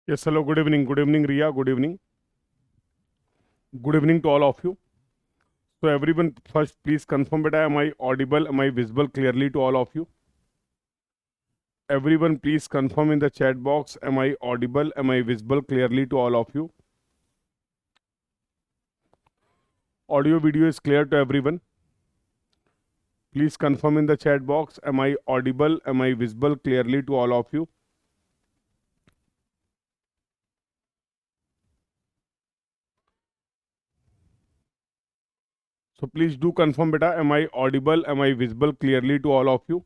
Yes, hello, good evening. Good evening, Ria. Good evening. Good evening to all of you. So, everyone, first, please confirm that am I audible? Am I visible clearly to all of you? Everyone, please confirm in the chat box. Am I audible? Am I visible clearly to all of you? Audio video is clear to everyone. Please confirm in the chat box. Am I audible? Am I visible clearly to all of you? So, please do confirm, beta. Am I audible? Am I visible clearly to all of you?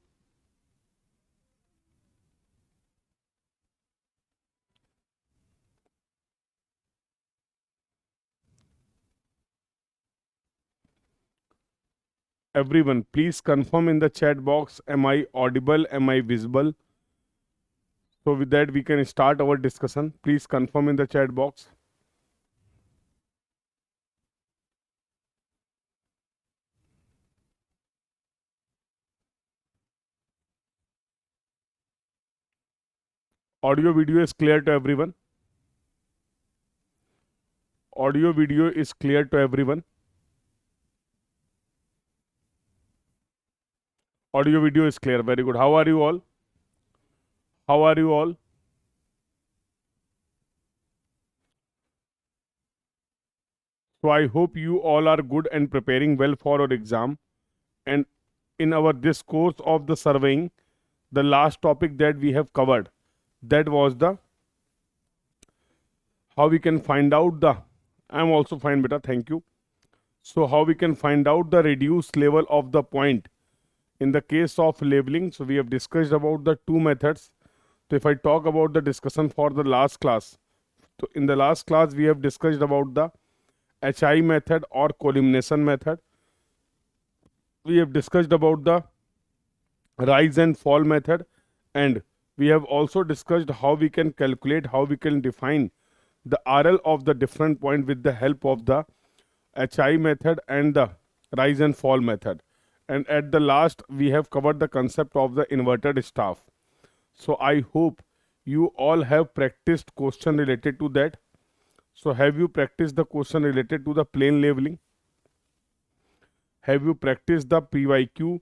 Everyone, please confirm in the chat box. Am I audible? Am I visible? So with that, we can start our discussion. Please confirm in the chat box. Audio video is clear to everyone. Audio video is clear to everyone. Audio video is clear. Very good. How are you all? How are you all? So I hope you all are good and preparing well for our exam. And in our this course of the surveying, the last topic that we have covered, that was the how we can find out the. I'm also fine, beta. Thank you. So how we can find out the reduced level of the point in the case of labeling. So we have discussed about the two methods. So if I talk about the discussion for the last class, so in the last class we have discussed about the HI method or collimation method. We have discussed about the rise and fall method, and we have also discussed how we can calculate, how we can define the RL of the different point with the help of the HI method and the rise and fall method. And at the last, we have covered the concept of the inverted staff. So I hope you all have practiced question related to that. So have you practiced the question related to the plane labeling? Have you practiced the PYQ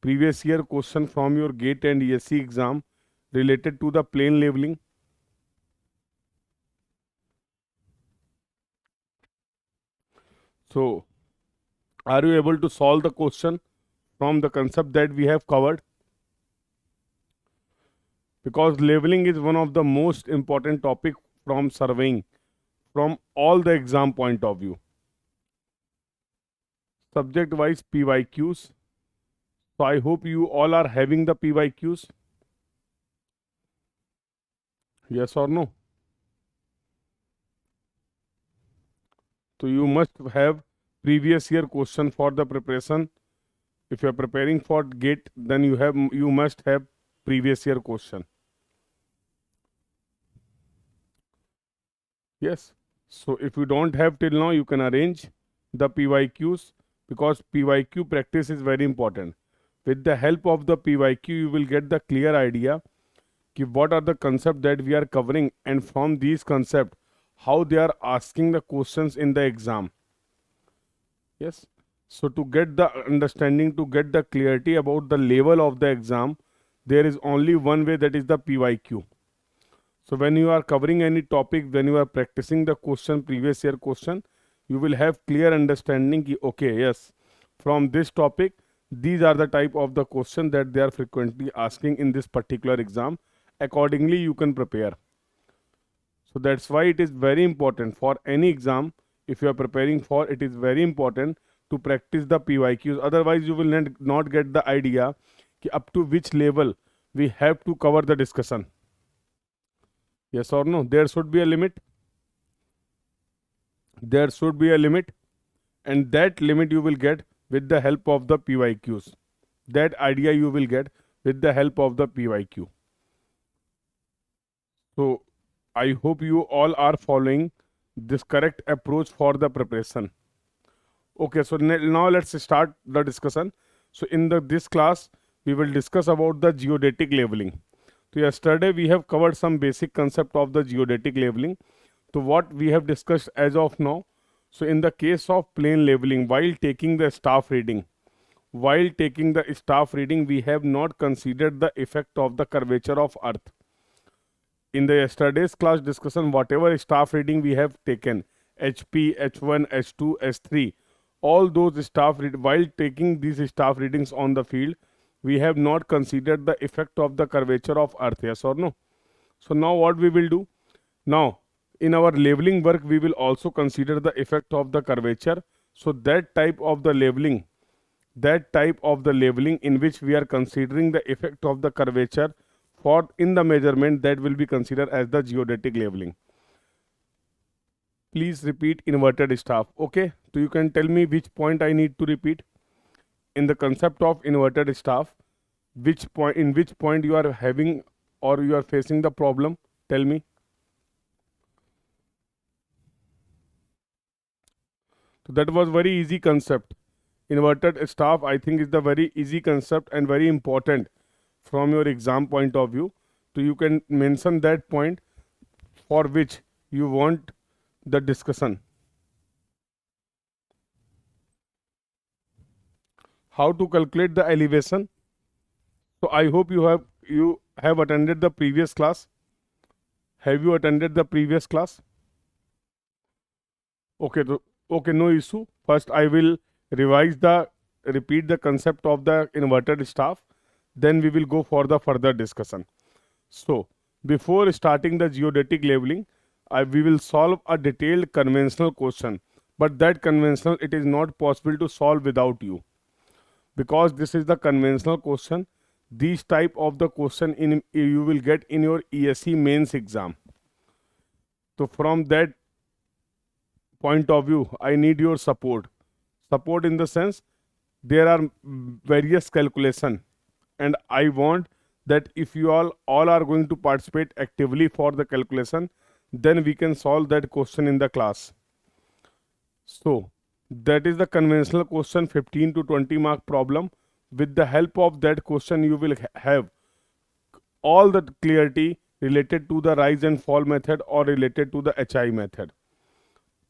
previous year question from your GATE and ESC exam related to the plane labeling? So are you able to solve the question from the concept that we have covered? Because labeling is one of the most important topic from surveying from all the exam point of view. Subject wise PYQs. So I hope you all are having the PYQs. Yes or no? So you must have previous year question for the preparation. If you are preparing for GATE, then you must have previous year question. Yes. So if you don't have till now, you can arrange the PYQs, because PYQ practice is very important. With the help of the PYQ, you will get the clear idea कि what are the concepts that we are covering, and from these concepts, how they are asking the questions in the exam. Yes. So to get the understanding, to get the clarity about the level of the exam, there is only one way, that is the PYQ. So when you are covering any topic, when you are practicing the question, previous year question, you will have clear understanding ki, okay, yes, from this topic, these are the type of the question that they are frequently asking in this particular exam. Accordingly, you can prepare. So that's why it is very important for any exam, if you are preparing for, it is very important to practice the PYQs. Otherwise, you will not get the idea ki up to which level we have to cover the discussion. Yes or no? There should be a limit. There should be a limit, and that limit you will get with the help of the PYQs. That idea you will get with the help of the PYQ. So I hope you all are following this correct approach for the preparation. Okay, so now let's start the discussion. So in this class, we will discuss about the geodetic labeling. So yesterday we have covered some basic concept of the geodetic labeling. So what we have discussed as of now. So in the case of plane labeling, while taking the staff reading, we have not considered the effect of the curvature of Earth. In the yesterday's class discussion, whatever staff reading we have taken, HP, H1, H2, H3, all those while taking these staff readings on the field, we have not considered the effect of the curvature of Earth, yes or no? So now what we will do? Now, in our labeling work, we will also consider the effect of the curvature. So that type of the labeling in which we are considering the effect of the curvature for in the measurement, that will be considered as the geodetic labeling. Please repeat inverted staff. Okay, so you can tell me which point I need to repeat in the concept of inverted staff. In which point you are having or you are facing the problem? Tell me. So that was very easy concept. Inverted staff, I think, is the very easy concept and very important from your exam point of view. So you can mention that point for which you want the discussion. How to calculate the elevation? So I hope you have attended the previous class. Have you attended the previous class? Okay, okay, no issue. First, I will repeat the concept of the inverted staff. Then we will go for the further discussion. So, before starting the geodetic labeling, we will solve a detailed conventional question. But that conventional, it is not possible to solve without you. Because this is the conventional question. These type of the question you will get in your ESE mains exam. So from that point of view, I need your support. Support in the sense there are various calculation, and I want that if you all are going to participate actively for the calculation, then we can solve that question in the class. So that is the conventional question, 15 to 20 mark problem. With the help of that question, you will have all the clarity related to the rise and fall method or related to the HI method,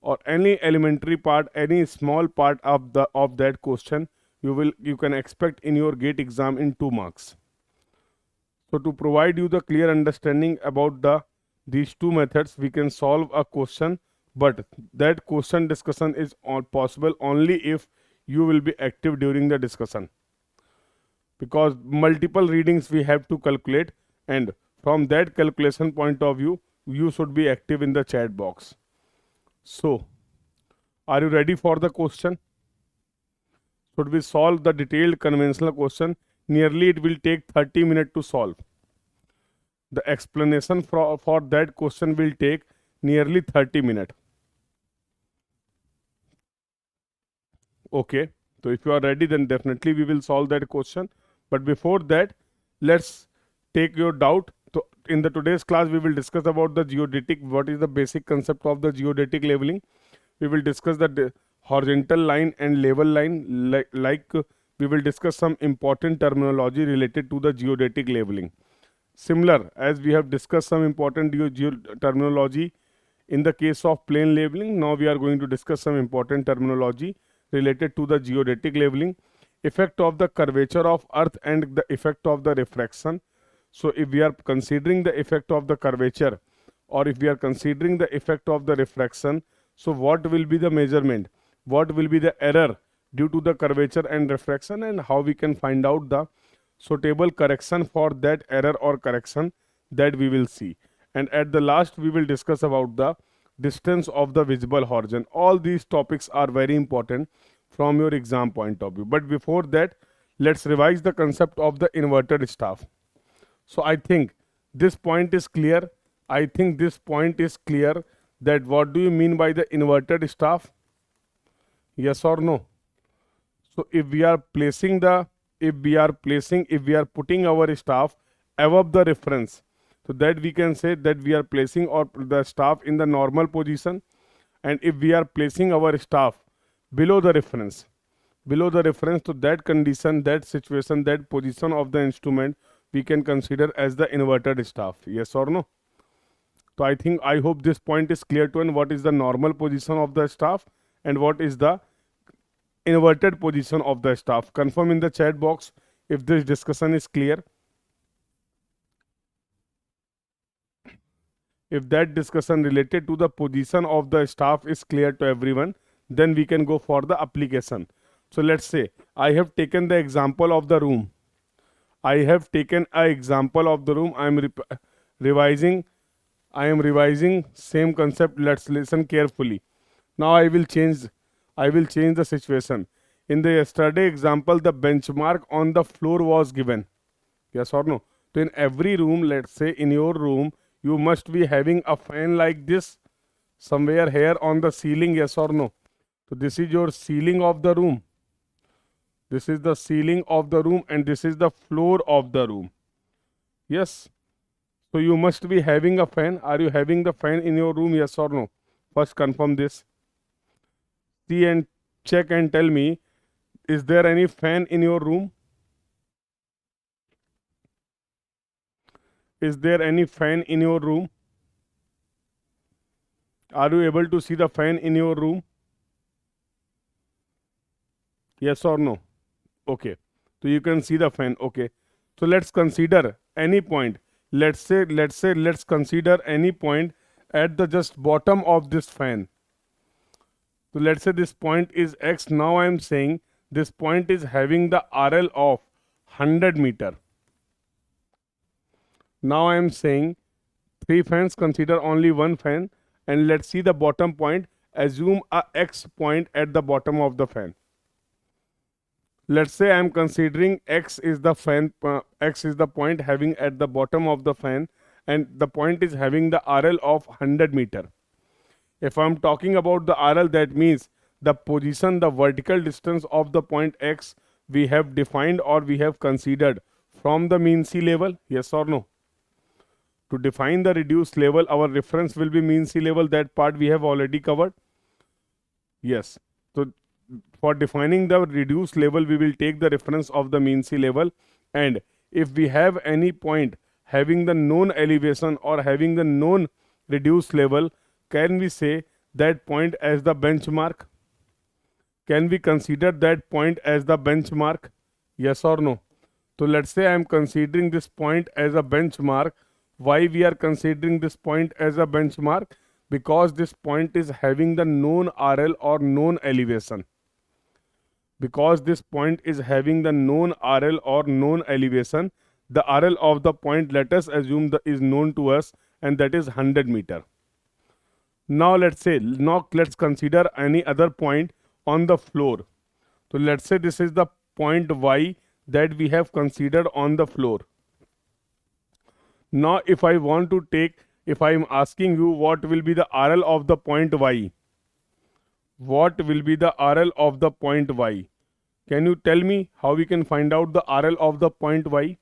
or any elementary part, any small part of that question you can expect in your GATE exam in 2 marks. So to provide you the clear understanding about these two methods, we can solve a question, but that question discussion is possible only if you will be active during the discussion, because multiple readings we have to calculate, and from that calculation point of view, you should be active in the chat box. So, are you ready for the question? Should we solve the detailed conventional question? Nearly it will take 30 minutes to solve. The explanation for that question will take nearly 30 minutes. Okay, so if you are ready, then definitely we will solve that question. But before that, let's take your doubt. So in the today's class, we will discuss about the geodetic, what is the basic concept of the geodetic labeling. We will discuss the horizontal line and level line, we will discuss some important terminology related to the geodetic labeling. Similar as we have discussed some important terminology in the case of plane labeling, now we are going to discuss some important terminology related to the geodetic labeling, effect of the curvature of Earth and the effect of the refraction. So if we are considering the effect of the curvature, or if we are considering the effect of the refraction, so what will be the measurement? What will be the error due to the curvature and refraction, and how we can find out the suitable correction for that error or correction, that we will see. And at the last, we will discuss about the distance of the visible horizon. All these topics are very important from your exam point of view. But before that, let's revise the concept of the inverted staff. So I think this point is clear. That what do you mean by the inverted staff? Yes or no? So if we are putting our staff above the reference, so that we can say that we are placing the staff in the normal position. And if we are placing our staff below the reference, to that condition, that situation, that position of the instrument, we can consider as the inverted staff. Yes or no? So I hope this point is clear to, and what is the normal position of the staff and what is the inverted position of the staff. Confirm in the chat box if this discussion is clear. If that discussion related to the position of the staff is clear to everyone, then we can go for the application. So let's say I have taken the example of the room. I have taken an example of the room. I am revising. I am revising same concept. Let's listen carefully. Now I will change the situation. In the yesterday example, the benchmark on the floor was given. Yes or no? So in every room, let's say in your room, you must be having a fan like this somewhere here on the ceiling. Yes or no? So this is your ceiling of the room. This is the ceiling of the room and this is the floor of the room. Yes. So you must be having a fan. Are you having the fan in your room? Yes or no? First confirm this. See and check and tell me, is there any fan in your room? Is there any fan in your room? Are you able to see the fan in your room? Yes or no? Okay. So you can see the fan. Okay. So let's consider any point. Let's consider any point at the just bottom of this fan. So let's say this point is X. Now I am saying this point is having the RL of 100 meter. Now I am saying 3 fans, consider only 1 fan, and let's see the bottom point. Assume a X point at the bottom of the fan. Let's say I am considering X is the fan, X is the point having at the bottom of the fan, and the point is having the RL of 100 meter. If I am talking about the RL, that means the position, the vertical distance of the point X we have defined or we have considered from the mean sea level. Yes or no? To define the reduced level, our reference will be mean sea level. That part we have already covered. Yes. So for defining the reduced level, we will take the reference of the mean sea level. And if we have any point having the known elevation or having the known reduced level, can we say that point as the benchmark? Can we consider that point as the benchmark? Yes or no? So let's say I am considering this point as a benchmark. Why we are considering this point as a benchmark? Because this point is having the known RL or known elevation. Because this point is having the known RL or known elevation, the RL of the point, let us assume that is known to us, and that is 100 meter. Now let's consider any other point on the floor. So let's say this is the point Y that we have considered on the floor. Now if I am asking you what will be the RL of the point Y, what will be the RL of the point Y? Can you tell me how we can find out the RL of the point Y?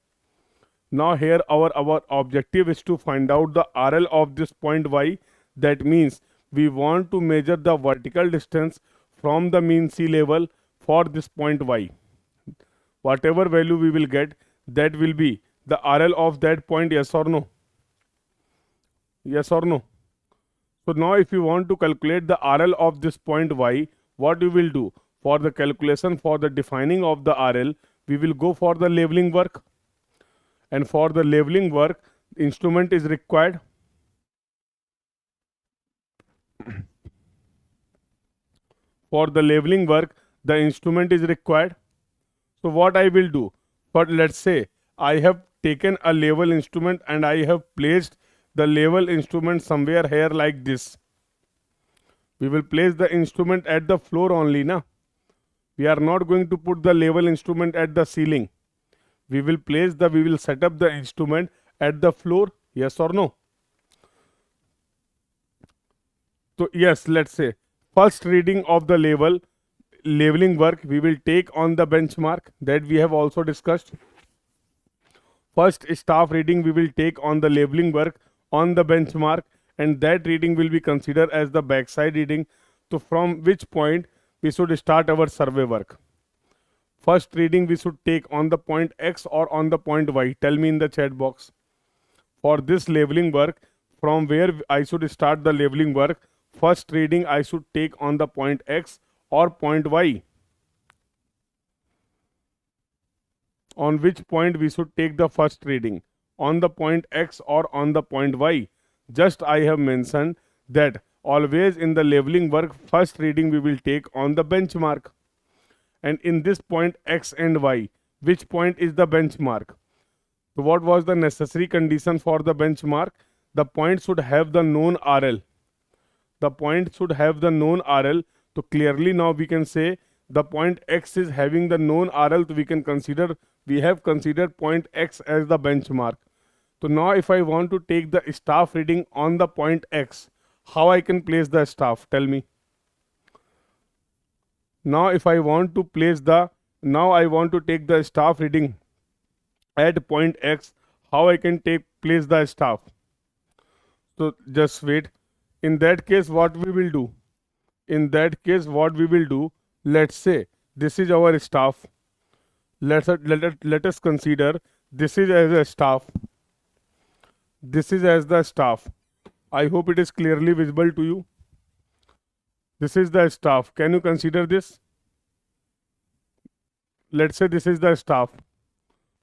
Now here our objective is to find out the RL of this point Y. That means we want to measure the vertical distance from the mean sea level for this point Y. Whatever value we will get, that will be the RL of that point. Yes or no? Yes or no? So now if you want to calculate the RL of this point Y, what you will do? For the calculation, for the defining of the RL, we will go for the leveling work. And for the leveling work, instrument is required. For the leveling work, the instrument is required. So what I will do? But let's say I have taken a level instrument and I have placed the level instrument somewhere here like this. We will place the instrument at the floor only, na? We are not going to put the level instrument at the ceiling. We will set up the instrument at the floor. Yes or no? So yes, let's say first reading of the leveling work we will take on the benchmark, that we have also discussed. First staff reading we will take on the leveling work on the benchmark, and that reading will be considered as the backside reading. So from which point we should start our survey work? first reading we should take on the point X or on the point Y? Tell me in the chat box. For this leveling work, from where I should start the leveling work, first reading I should take on the point X or point Y? On which point we should take the first reading? On the point X or on the point Y? Just I have mentioned that always in the leveling work, first reading we will take on the benchmark. And in this point X and Y, which point is the benchmark? So what was the necessary condition for the benchmark? The point should have the known RL. The point should have the known RL. So clearly now we can say the point X is having the known RL. So we have considered point X as the benchmark. So now if I want to take the staff reading on the point X, how I can place the staff? Tell me. Now if I want to take the staff reading at point X, how I can place the staff? So just wait. In that case, what we will do? Let's say this is our staff. Let us consider this is as a staff. This is as the staff. I hope it is clearly visible to you. This is the staff. Can you consider this? Let's say this is the staff.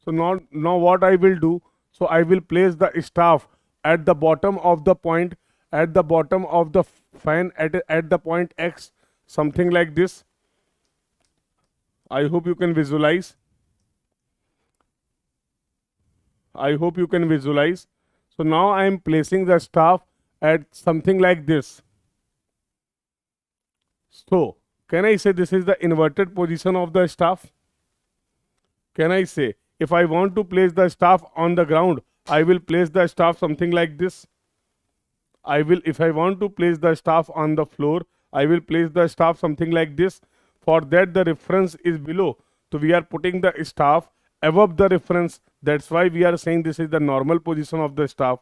So now what I will do? So I will place the staff at the bottom of the point, at the bottom of the fan at the point X, something like this. I hope you can visualize. So now I am placing the staff at something like this. So can I say this is the inverted position of the staff? Can I say if I want to place the staff on the ground, I will place the staff something like this? If I want to place the staff on the floor, I will place the staff something like this. For that the reference is below. So we are putting the staff above the reference. That's why we are saying this is the normal position of the staff.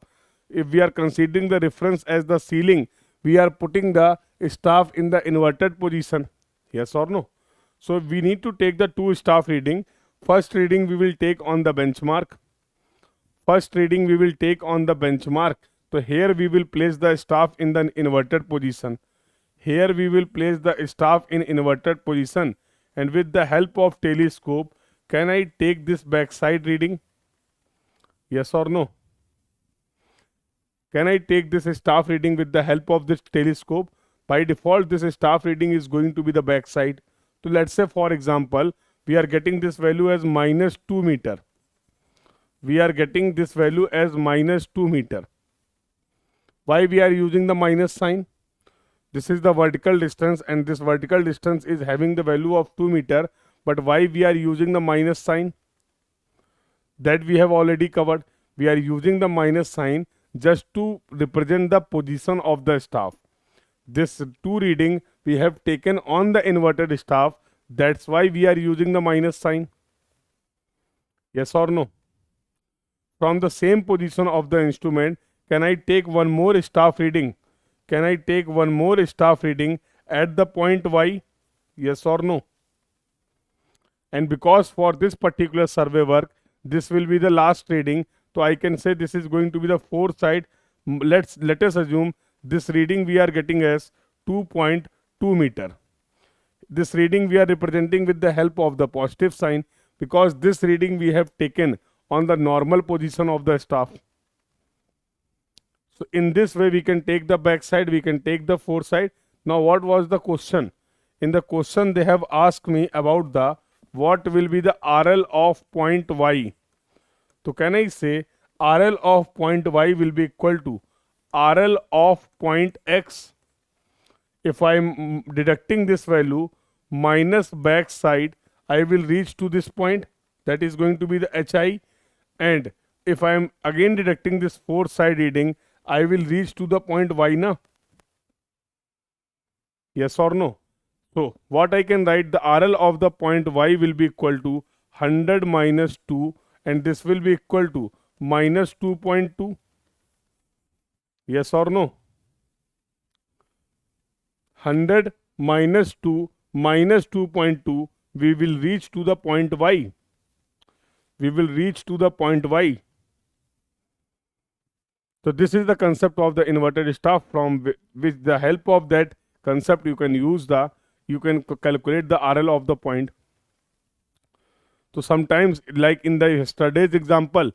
If we are considering the reference as the ceiling, we are putting the staff in the inverted position. Yes or no? So we need to take the two staff reading. First reading we will take on the benchmark. So here we will place the staff in the inverted position. And with the help of telescope, can I take this backside reading? Yes or no? Can I take this staff reading with the help of this telescope? By default, this staff reading is going to be the backside. So let's say, for example, we are getting this value as minus 2 meter. Why we are using the minus sign? This is the vertical distance and this vertical distance is having the value of 2 meter. But why we are using the minus sign? That we have already covered. We are using the minus sign just to represent the position of the staff. This 2 reading we have taken on the inverted staff. That's why we are using the minus sign. Yes or no? From the same position of the instrument, can I take one more staff reading? At the point Y? Yes or no? And because for this particular survey work, this will be the last reading, so I can say this is going to be the fourth side. Let us assume this reading we are getting as 2.2 meter. This reading we are representing with the help of the positive sign, because this reading we have taken on the normal position of the staff. So in this way we can take the back side, we can take the foresight. Now what was the question? In the question they have asked me about what will be the RL of point Y. So can I say RL of point Y will be equal to RL of point X. If I am deducting this value minus back side, I will reach to this point. That is going to be the HI. And if I am again deducting this fourth side reading, I will reach to the point Y na. Yes or no? So what I can write, the RL of the point Y will be equal to 100 minus 2, and this will be equal to minus 2.2. Yes or no? 100 minus 2 minus 2.2. we will reach to the point Y. We will reach to the point Y. So this is the concept of the inverted staff, from with the help of that concept you can use the, you can calculate the RL of the point. So sometimes, like in the yesterday's example,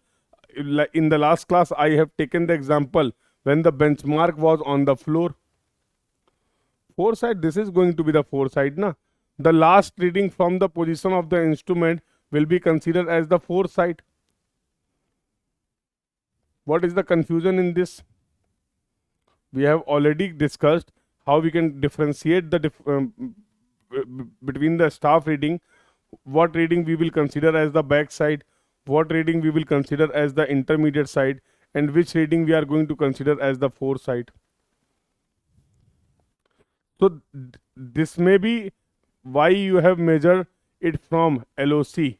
like in the last class, I have taken the example when the benchmark was on the floor. Foresight, this is going to be the foresight, na? The last reading from the position of the instrument will be considered as the foresight. What is the confusion in this? We have already discussed how we can differentiate the between the staff reading, what reading we will consider as the back side, what reading we will consider as the intermediate side, and which reading we are going to consider as the foresight. So this may be why you have measured it from LOC.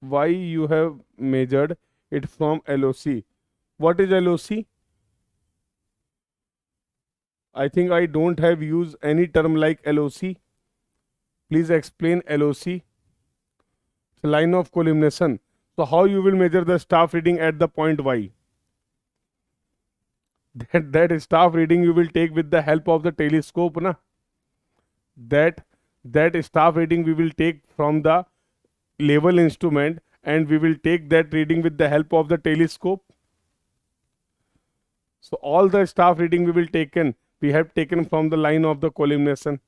Why you have measured it from LOC. What is LOC? I think I don't have used any term like LOC. Please explain LOC. It's a line of collimation. So how you will measure the staff reading at the point Y? That staff reading you will take with the help of the telescope, na? That staff reading we will take from the level instrument, and we will take that reading with the help of the telescope. So all the staff reading we have taken from the line of the collimation.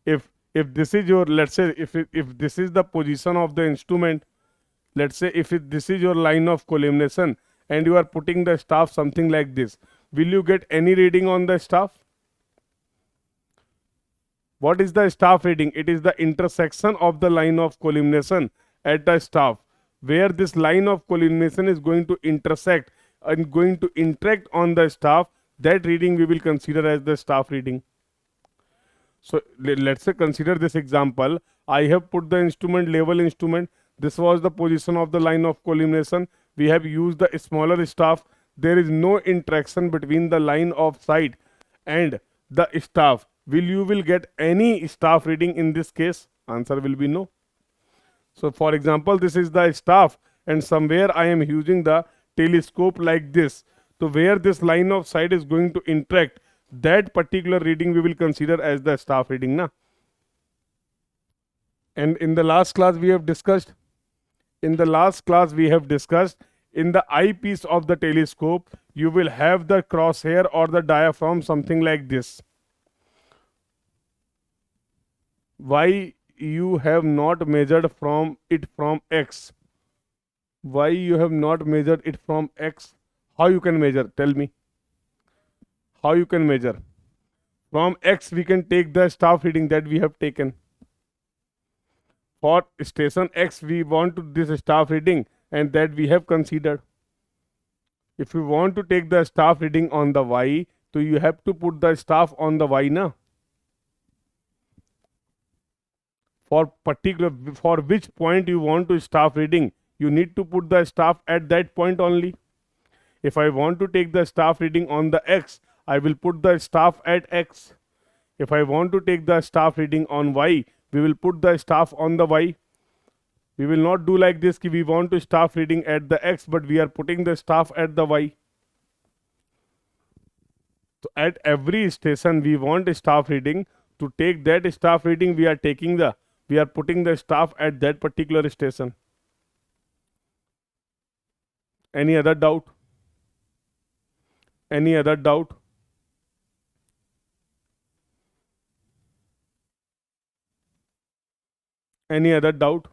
If this is your, let's say, if this is the position of the instrument, let's say if this is your line of collimation, and you are putting the staff something like this, will you get any reading on the staff? What is the staff reading? It is the intersection of the line of collimation at the staff, where this line of collimation is going to intersect and going to interact on the staff. That reading we will consider as the staff reading. So let's say, consider this example. I have put the instrument, level instrument. This was the position of the line of collimation. We have used the smaller staff. There is no interaction between the line of sight and the staff. You will get any staff reading in this case? Answer will be no. So for example, this is the staff, and somewhere I am using the telescope like this. So where this line of sight is going to interact, that particular reading we will consider as the staff reading, na? And in the last class we have discussed, in the eyepiece of the telescope, you will have the crosshair or the diaphragm something like this. Why you have not measured from X? Why you have not measured it from X? How you can measure? Tell me. How you can measure? From X we can take the staff reading that we have taken. For station X we want to this staff reading, and that we have considered. If you want to take the staff reading on the Y, so you have to put the staff on the Y, na? For which point you want to staff reading, you need to put the staff at that point only. If I want to take the staff reading on the X, I will put the staff at X. If I want to take the staff reading on Y, we will put the staff on the Y. We will not do like this, ki we want to staff reading at the X, but we are putting the staff at the Y. So at every station we want a staff reading. To take that staff reading, we are putting the staff at that particular station. Any other doubt? Any other doubt? Any other doubt?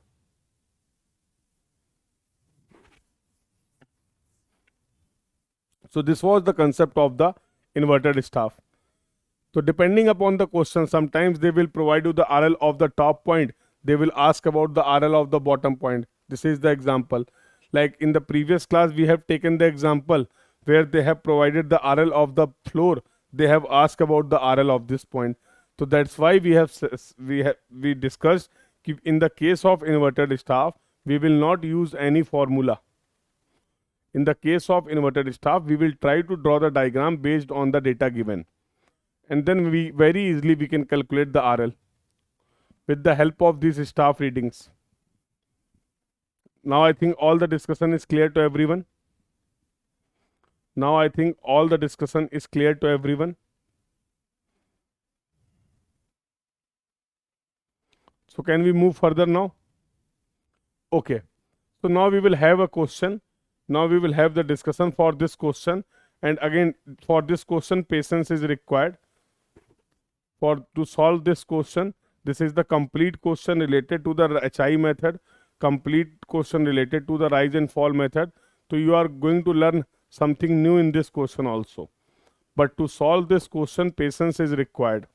So this was the concept of the inverted staff. So depending upon the question, sometimes they will provide you the RL of the top point. They will ask about the RL of the bottom point. This is the example. Like in the previous class, we have taken the example where they have provided the RL of the floor. They have asked about the RL of this point. So that's why we discussed in the case of inverted staff, we will not use any formula. In the case of inverted staff, we will try to draw the diagram based on the data given. and then we very easily we can calculate the RL with the help of these staff readings. Now I think all the discussion is clear to everyone. Now I think all the discussion is clear to everyone. So can we move further now? Okay. So now we will have a question. Now we will have the discussion for this question. And again, for this question, patience is required. For to solve this question, this is the complete question related to the HI method, complete question related to the rise and fall method. So you are going to learn something new in this question also. But to solve this question, patience is required.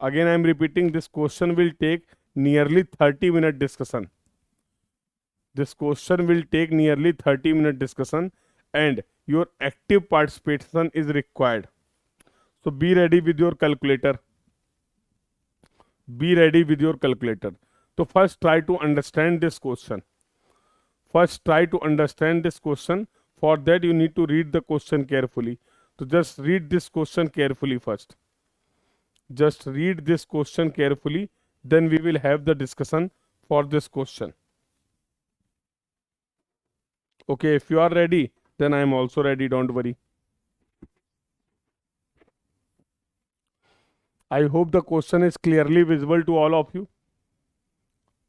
Again, I am repeating, this question will take nearly 30-minute discussion. This question will take nearly 30-minute discussion and your active participation is required. So be ready with your calculator. Be ready with your calculator. So first try to understand this question. First try to understand this question. For that you need to read the question carefully. So just read this question carefully first. Just read this question carefully. Then we will have the discussion for this question. Okay, if you are ready, then I am also ready. Don't worry. I hope the question is clearly visible to all of you.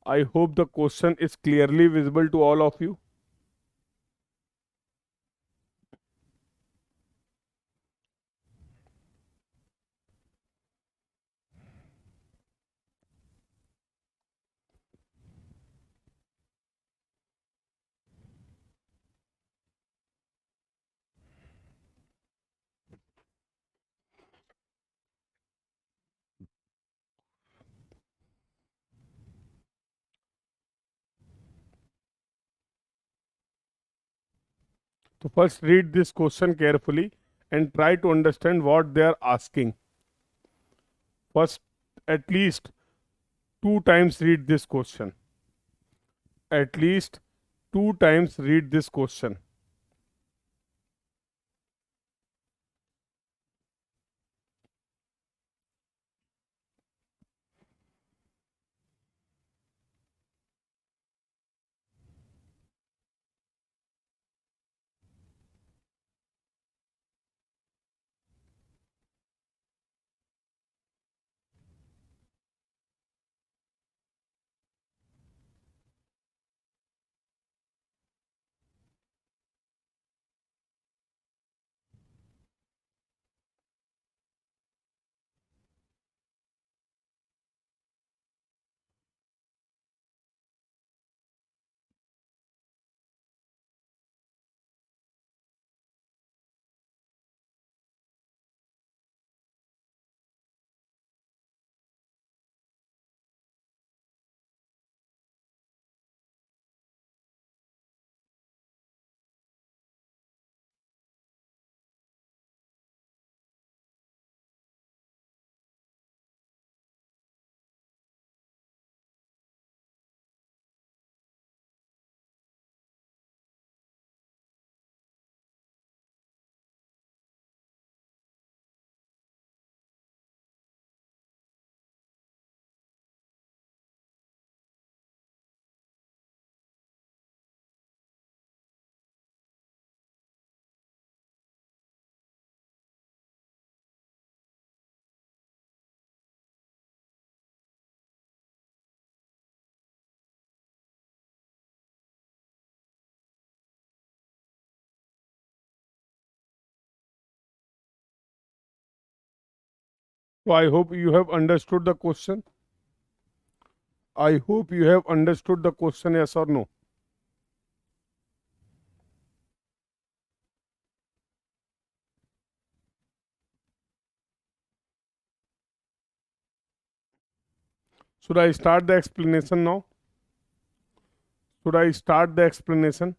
I hope the question is clearly visible to all of you. So first read this question carefully and try to understand what they are asking. First, at least 2 times read this question. At least 2 times read this question. So I hope you have understood the question. I hope you have understood the question, yes or no. Should I start the explanation now? Should I start the explanation?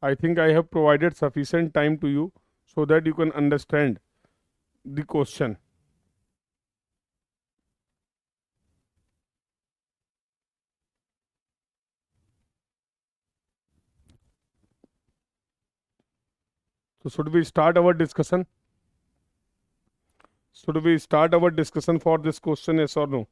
I think I have provided sufficient time to you so that you can understand the question. So should we start our discussion? So do we start our discussion for this question, yes or no?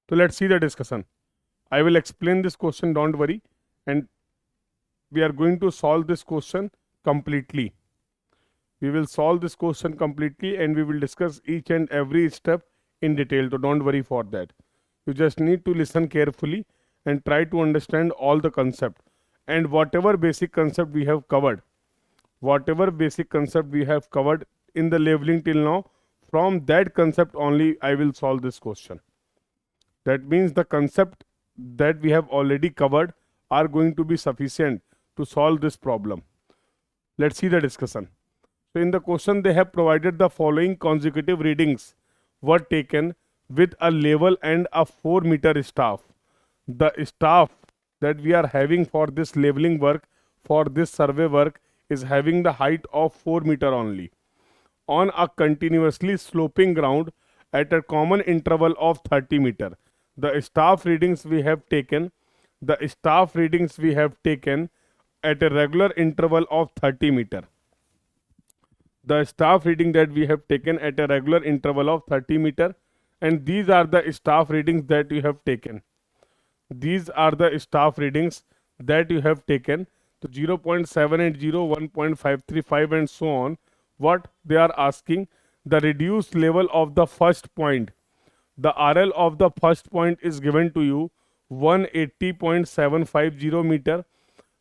So let's see the discussion. I will explain this question, don't worry, and we are going to solve this question completely. We will solve this question completely and we will discuss each and every step in detail. So don't worry for that. You just need to listen carefully and try to understand all the concept. And whatever basic concept we have covered, whatever basic concept we have covered in the labeling till now, from that concept only I will solve this question. That means the concept that we have already covered are going to be sufficient to solve this problem. Let's see the discussion. So in the question they have provided the following consecutive readings were taken with a level and a 4-meter staff. The staff that we are having for this labeling work, for this survey work, is having the height of 4 meter only on a continuously sloping ground at a common interval of 30 meter. The staff readings we have taken, at a regular interval of 30 meter. The staff reading that we have taken at a regular interval of 30 meter, and these are the staff readings that you have taken. These are the staff readings that you have taken. So 0.780, 1.535 and so on. What they are asking, the reduced level of the first point. The RL of the first point is given to you 180.750 meter.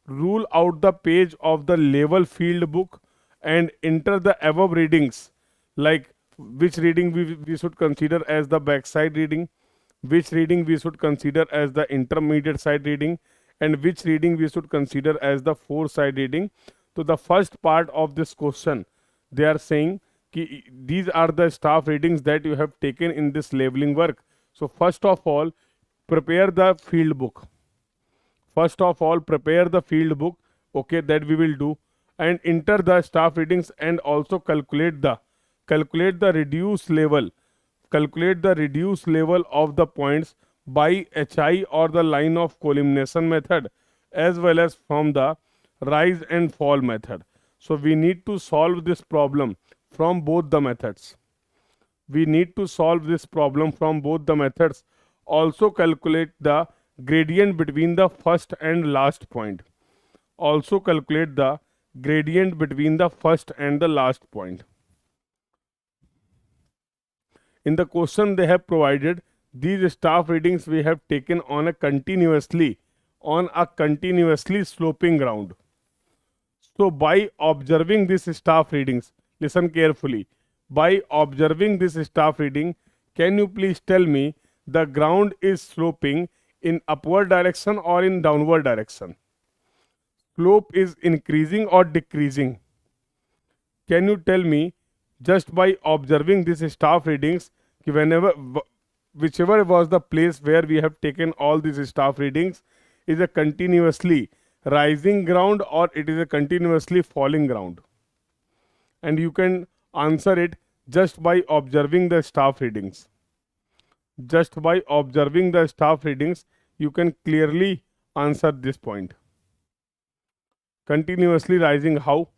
Rule out the page of the level field book and enter the above readings, like which reading we should consider as the backside reading, which reading we should consider as the intermediate side reading, and which reading we should consider as the four-side reading. So the first part of this question, they are saying कि these are the staff readings that you have taken in this labeling work. So first of all, prepare the field book. First of all, prepare the field book, okay, that we will do, and enter the staff readings and also calculate the reduced level. Calculate the reduced level of the points by HI or the line of collimation method, as well as from the rise and fall method. So we need to solve this problem from both the methods. We need to solve this problem from both the methods. Also calculate the gradient between the first and last point. Also calculate the gradient between the first and the last point. In the question they have provided these staff readings we have taken on a continuously sloping ground. So by observing these staff readings, listen carefully. By observing this staff reading, can you please tell me the ground is sloping in upward direction or in downward direction? Slope is increasing or decreasing? Can you tell me just by observing these staff readings, whichever was the place where we have taken all these staff readings, is a continuously rising ground or it is a continuously falling ground? And you can answer it just by observing the staff readings. Just by observing the staff readings, you can clearly answer this point. Continuously rising, how?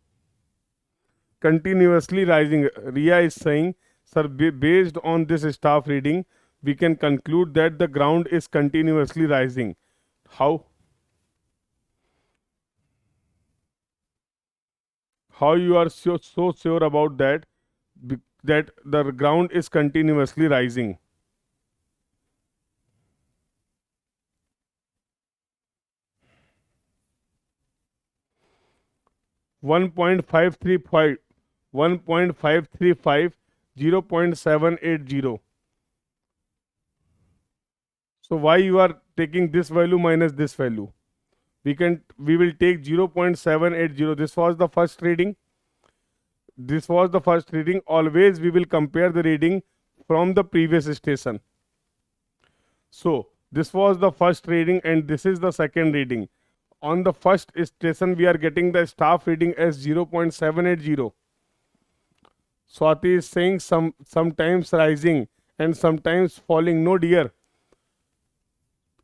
Continuously rising, Ria is saying, sir, based on this staff reading, we can conclude that the ground is continuously rising. How? How you are so sure about that, that the ground is continuously rising? 1.535, 1.535, 0.780. So why you are taking this value minus this value? We will take 0.780. This was the first reading. This was the first reading. Always we will compare the reading from the previous station. So this was the first reading and this is the second reading. On the first station we are getting the staff reading as 0.780. Swati is saying sometimes rising and sometimes falling. No dear,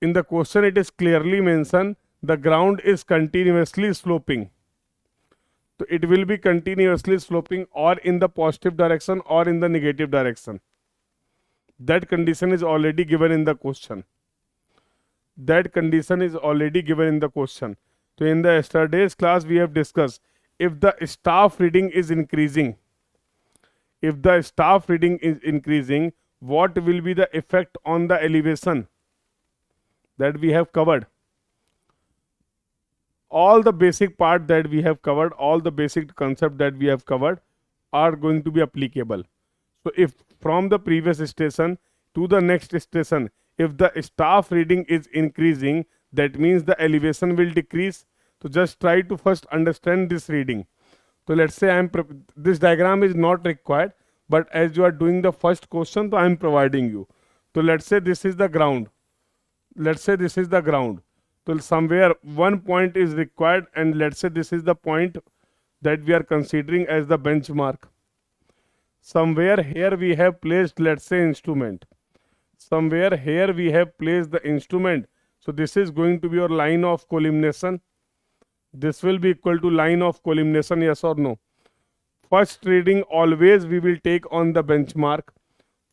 in the question it is clearly mentioned the ground is continuously sloping. So it will be continuously sloping or in the positive direction or in the negative direction. That condition is already given in the question. That condition is already given in the question. So in the yesterday's class we have discussed, if the staff reading is increasing, if the staff reading is increasing, what will be the effect on the elevation? That we have covered. All the basic part that we have covered, all the basic concept that we have covered are going to be applicable. So if from the previous station to the next station, if the staff reading is increasing, that means the elevation will decrease. So just try to first understand this reading. So let's say this diagram is not required, but as you are doing the first question, so I am providing you. So let's say this is the ground. Let's say this is the ground. So somewhere one point is required, and let's say this is the point that we are considering as the benchmark. Somewhere here we have placed, let's say, instrument. Somewhere here we have placed the instrument. So this is going to be your line of collimation. This will be equal to line of collimation, yes or no? First reading always we will take on the benchmark.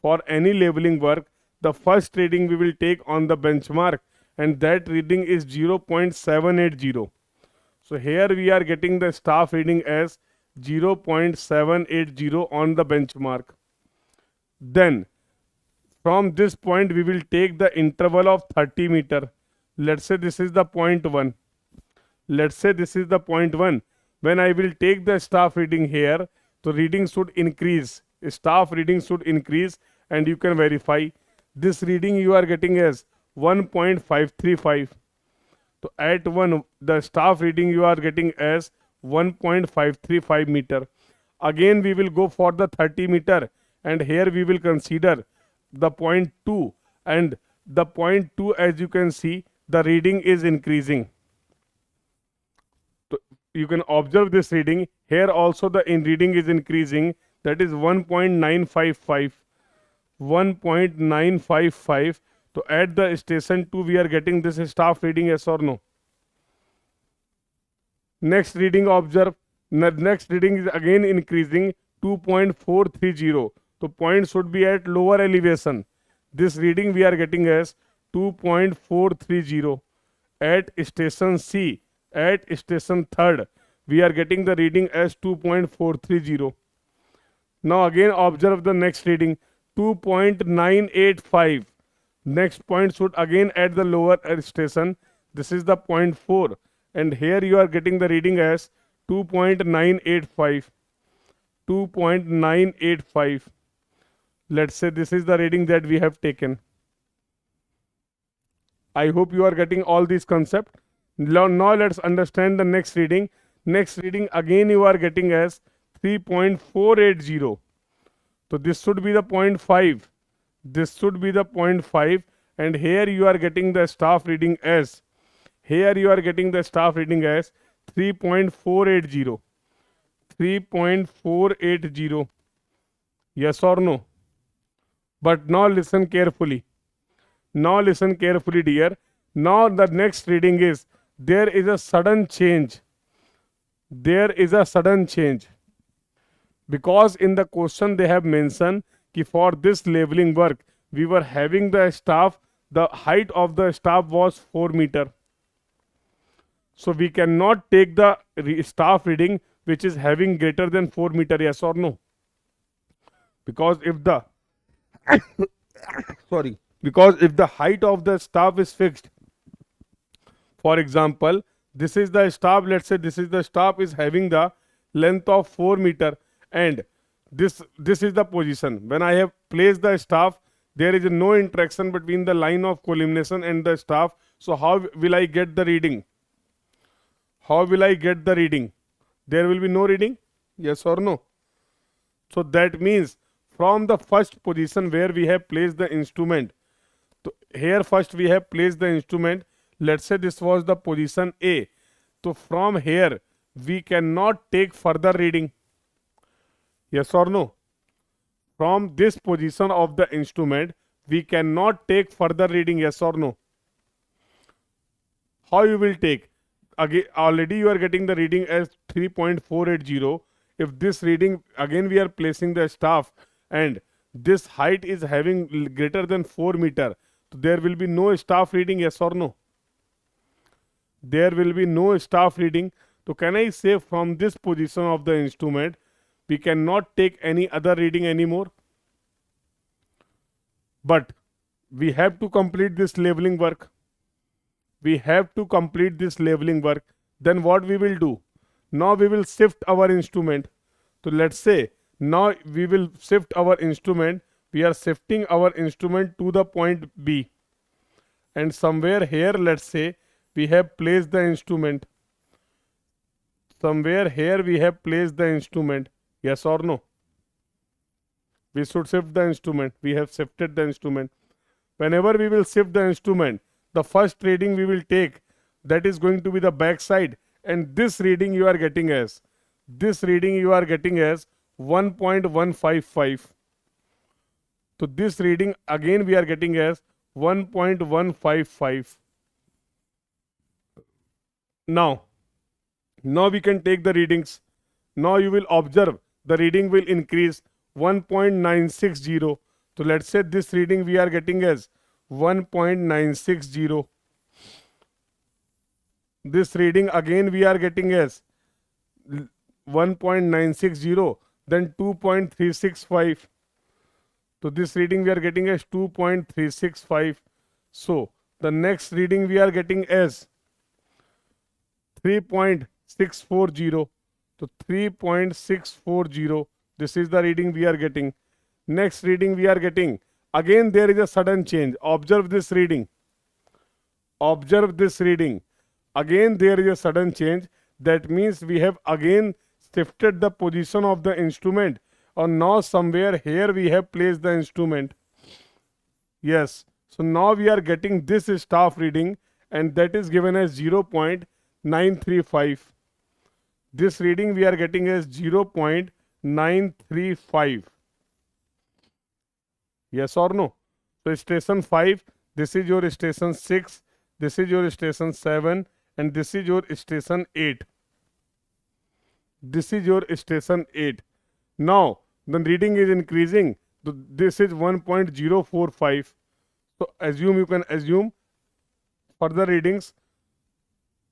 For any leveling work, the first reading we will take on the benchmark, and that reading is 0.780. So here we are getting the staff reading as 0.780 on the benchmark. Then from this point we will take the interval of 30 meter. Let's say this is the point 1. Let's say this is the point 1. When I will take the staff reading here, the reading should increase. Staff reading should increase, and you can verify. This reading you are getting as 1.535. So at 1, the staff reading you are getting as 1.535 meter. Again we will go for the 30 meter, and here we will consider the point 2, and the point 2, as you can see, the reading is increasing. So you can observe this reading. Here also the reading is increasing, that is 1.955. 1.955. So at the station 2 we are getting this staff reading, yes or no? Next reading, observe. Next reading is again increasing, 2.430. So point should be at lower elevation. This reading we are getting as 2.430. At station C, at station 3rd, we are getting the reading as 2.430. Now again observe the next reading, 2.985. Next point should again at the lower station. This is the point 4, and here you are getting the reading as 2.985. 2.985. Let's say this is the reading that we have taken. I hope you are getting all these concepts. Now let's understand the next reading. Next reading again you are getting as 3.480. So this should be the point 5. This should be the point 5, and here you are getting the staff reading as, here you are getting the staff reading as 3.480. 3.480. Yes or no? But now listen carefully. Now listen carefully, dear. Now the next reading is, there is a sudden change. There is a sudden change. Because in the question they have mentioned that for this leveling work we were having the staff, the height of the staff was 4 meter. So we cannot take the staff reading which is having greater than 4 meter, yes or no? Because if the sorry, because if the height of the staff is fixed, for example, this is the staff, let's say this is the staff is having the length of 4 meter, and this is the position. When I have placed the staff, there is no interaction between the line of collimation and the staff. So how will I get the reading? How will I get the reading? There will be no reading, yes or no? So that means from the first position where we have placed the instrument, so here first we have placed the instrument, let's say this was the position A. So from here we cannot take further reading, yes or no? from this position of the instrument, we cannot take further reading, yes or no? How you will take? Again, already you are getting the reading as 3.480. If this reading, again we are placing the staff, and this height is having greater than 4 meter, so there will be no staff reading, yes or no? There will be no staff reading. So can I say from this position of the instrument, we cannot take any other reading anymore? But we have to complete this labeling work. We have to complete this labeling work. Then what we will do? Now we will shift our instrument. So let's say now we will shift our instrument. We are shifting our instrument to the point B. And somewhere here, let's say, we have placed the instrument. Somewhere here we have placed the instrument. Yes or no? We should shift the instrument. We have shifted the instrument. Whenever we will shift the instrument, the first reading we will take, that is going to be the back side, and this reading you are getting as 1.155. So this reading again we are getting as 1.155. Now we can take the readings. Now you will observe the reading will increase 1.960. So let's say this reading we are getting as 1.960. This reading again we are getting as 1.960, then 2.365. So this reading we are getting as 2.365. So the next reading we are getting as 3.640. So 3.640. This is the reading we are getting. Next reading we are getting. Again there is a sudden change. Observe this reading. Observe this reading. Again there is a sudden change. That means we have again shifted the position of the instrument. Or now somewhere here we have placed the instrument. Yes. So now we are getting this staff reading, and that is given as 0.935. This reading we are getting as 0.935. Yes or no? So station 5, this is your station 6, this is your station 7, and this is your station 8. This is your station 8. Now the reading is increasing. So this is 1.045. So you can assume further readings.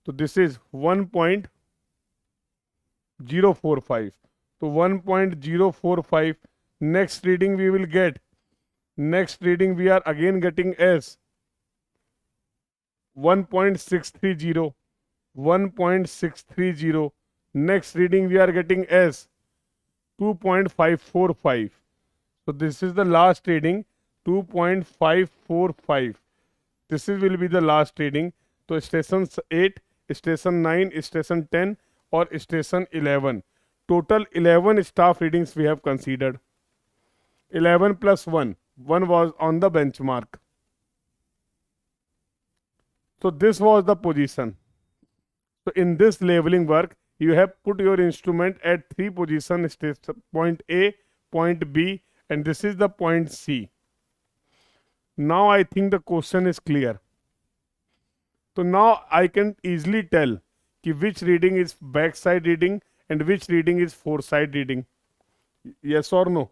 So this is 1.045. So 1.045. Next reading we will get. Next reading we are again getting as 1.630. 1.630. Next reading we are getting as 2.545. So this is the last reading, 2.545. This will be the last reading. So station 8, station 9, station 10 or station 11. Total 11 staff readings we have considered. 11 plus 1. 1 was on the benchmark. So this was the position. So in this labeling work, you have put your instrument at 3 positions: point A, point B, and this is the point C. Now I think the question is clear. So now I can easily tell which reading is backside reading and which reading is foreside reading. Yes or no?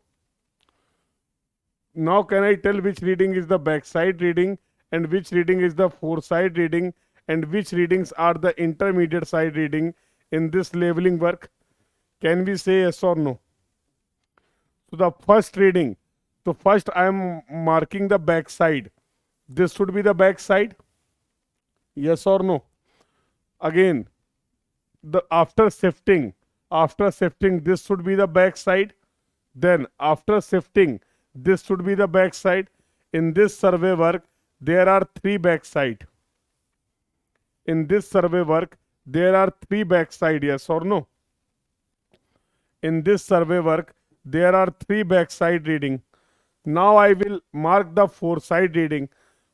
Now can I tell which reading is the backside reading and which reading is the foreside reading and which readings are the intermediate side reading in this labeling work? Can we say yes or no? So the first reading. So first I am marking the back side. This should be the back side. Yes or no? Again, after shifting, this should be the back side. Then after shifting, this should be the back side. In this survey work, there are 3 back side. In this survey work, there are 3 back side. Yes or no? In this survey work, there are 3 back side reading. Now I will mark the foreside reading.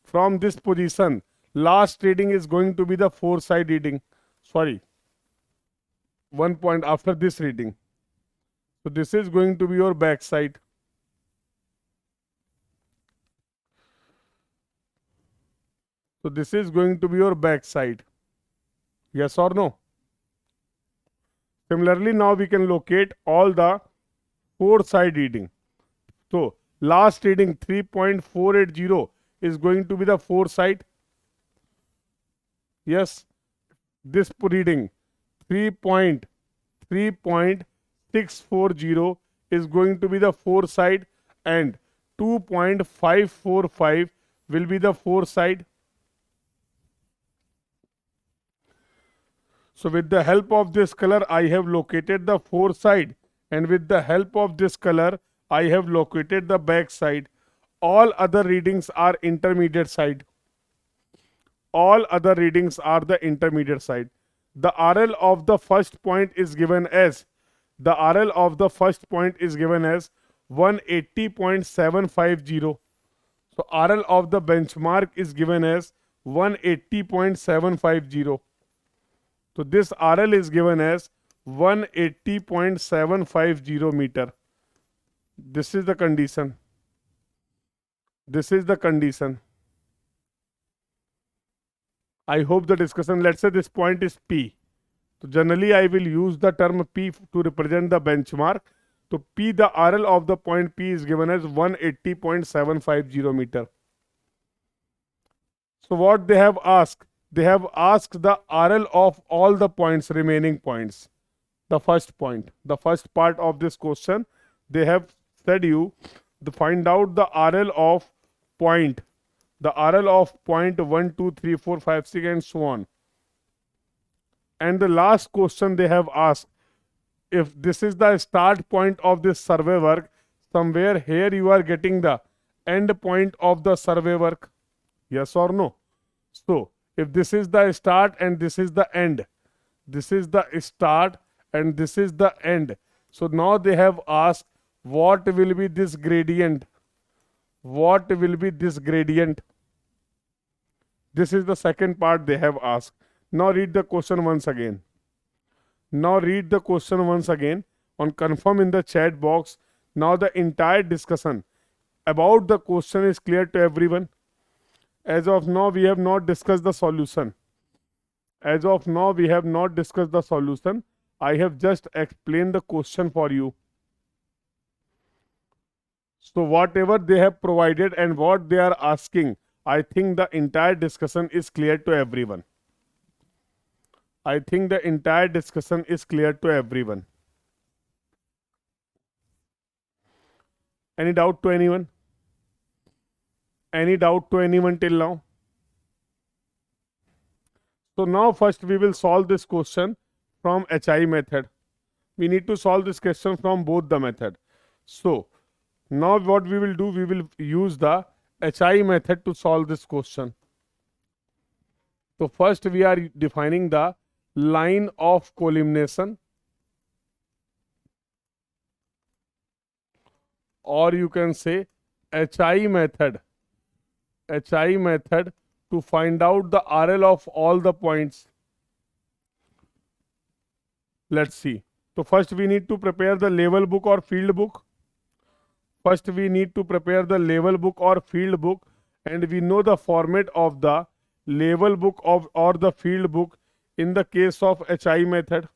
From this position, last reading is going to be the foreside reading. Sorry, 1 point after this reading. So this is going to be your back side. So this is going to be your back side. Yes or no? Similarly, now we can locate all the four side reading. So last reading 3.480 is going to be the four side. Yes, this reading 3.640 is going to be the four side, and 2.545 will be the four side. So with the help of this color, I have located the four side, and with the help of this color, I have located the back side. All other readings are intermediate side. All other readings are the intermediate side. The RL of the first point is given as 180.750. So RL of the benchmark is given as 180.750. So this RL is given as 180.750 meter. This is the condition. This is the condition. I hope the discussion, let's say this point is P. So generally I will use the term P to represent the benchmark. So P, the RL of the point P is given as 180.750 meter. So what they have asked? They have asked the RL of all the points, remaining points. The first point, the first part of this question, they have said you to find out the RL of point, the RL of point 1, 2, 3, 4, 5, 6 and so on. And the last question they have asked, if this is the start point of this survey work, somewhere here you are getting the end point of the survey work. Yes or no? So if this is the start and this is the end, this is the start and this is the end. So now they have asked, what will be this gradient? What will be this gradient? This is the second part they have asked. Now read the question once again. Now read the question once again on confirm in the chat box. Now the entire discussion about the question is clear to everyone. As of now, we have not discussed the solution. As of now, we have not discussed the solution. I have just explained the question for you. So whatever they have provided and what they are asking, I think the entire discussion is clear to everyone. I think the entire discussion is clear to everyone. Any doubt to anyone? Any doubt to anyone till now? So now first we will solve this question from HI method. We need to solve this question from both the method. So now what we will do, we will use the HI method to solve this question. So first we are defining the line of collimation, or you can say HI method. HI method to find out the RL of all the points. Let's see. So first we need to prepare the level book or field book. First we need to prepare the level book or field book, and we know the format of the level book or the field book in the case of HI method.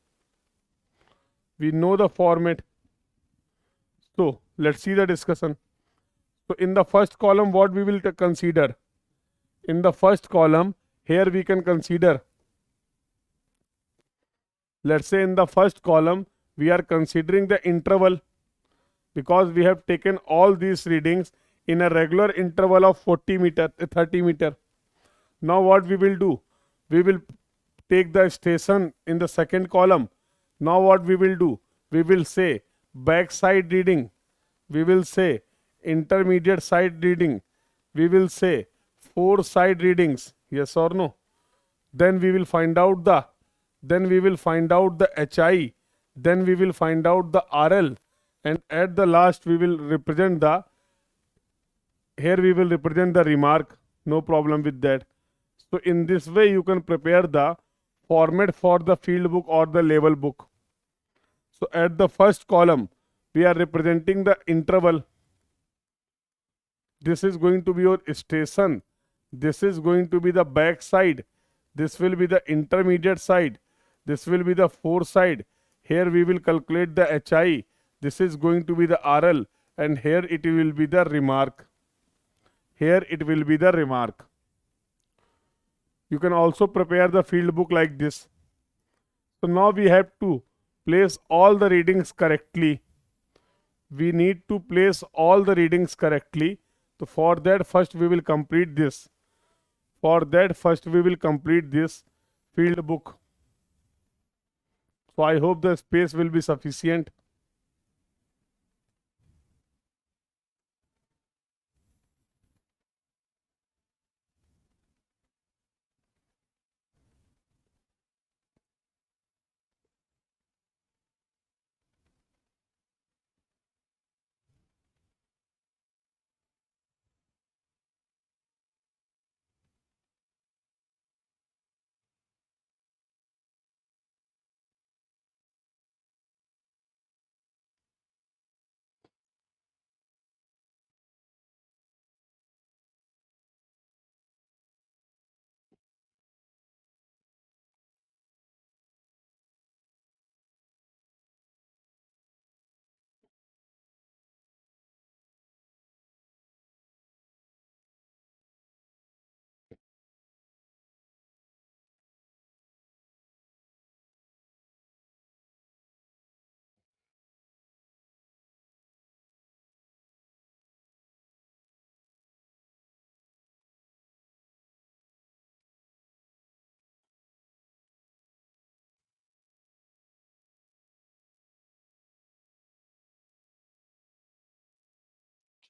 We know the format. So let's see the discussion. So in the first column, what we will consider? In the first column, here we can consider, let's say in the first column, we are considering the interval, because we have taken all these readings in a regular interval of 40 meter, 30 meter. Now what we will do? We will take the station in the second column. Now what we will do? We will say back side reading. We will say intermediate side reading. We will say four side readings. Yes or no? Then we will find out the HI. Then we will find out the RL. And at the last we will represent the, here we will represent the remark. No problem with that. So in this way you can prepare the format for the field book or the level book. So at the first column we are representing the interval. This is going to be your station, This is going to be the back side. This will be the intermediate side. This will be the fore side. Here we will calculate the HI. This is going to be the RL, and here it will be the remark. Here it will be the remark. You can also prepare the field book like this. So now we have to place all the readings correctly. We need to place all the readings correctly. So for that first we will complete this. For that first we will complete this field book. So I hope the space will be sufficient.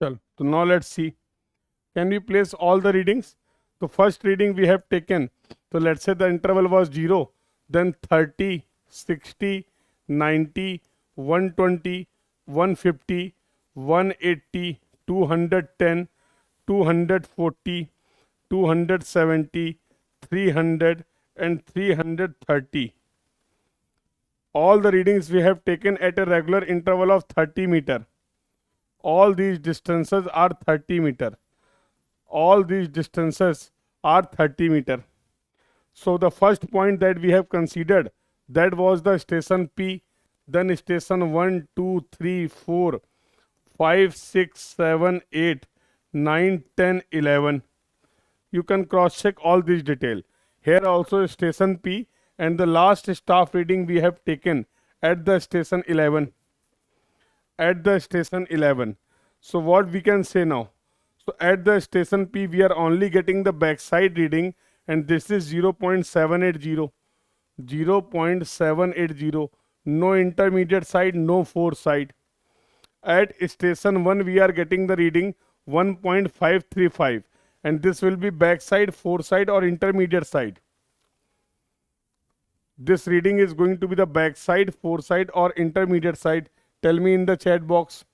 Chal. So now let's see. Can we place all the readings? The first reading we have taken. So let's say the interval was 0, then 30, 60, 90, 120, 150, 180, 210, 240, 270, 300 and 330. All the readings we have taken at a regular interval of 30 meter. All these distances are 30 meter. All these distances are 30 meter. So the first point that we have considered, that was the station P, then station 1, 2, 3, 4, 5, 6, 7, 8, 9, 10, 11. You can cross check all these detail. Here also station P, and the last staff reading we have taken at the station 11. At the station 11. So what we can say now? So at the station P we are only getting the backside reading, and this is 0.780. 0.780. No intermediate side, no fore side. At station 1 we are getting the reading 1.535, and this will be backside, fore side or intermediate side. This reading is going to be the backside, fore side or intermediate side. Tell me in the chat box.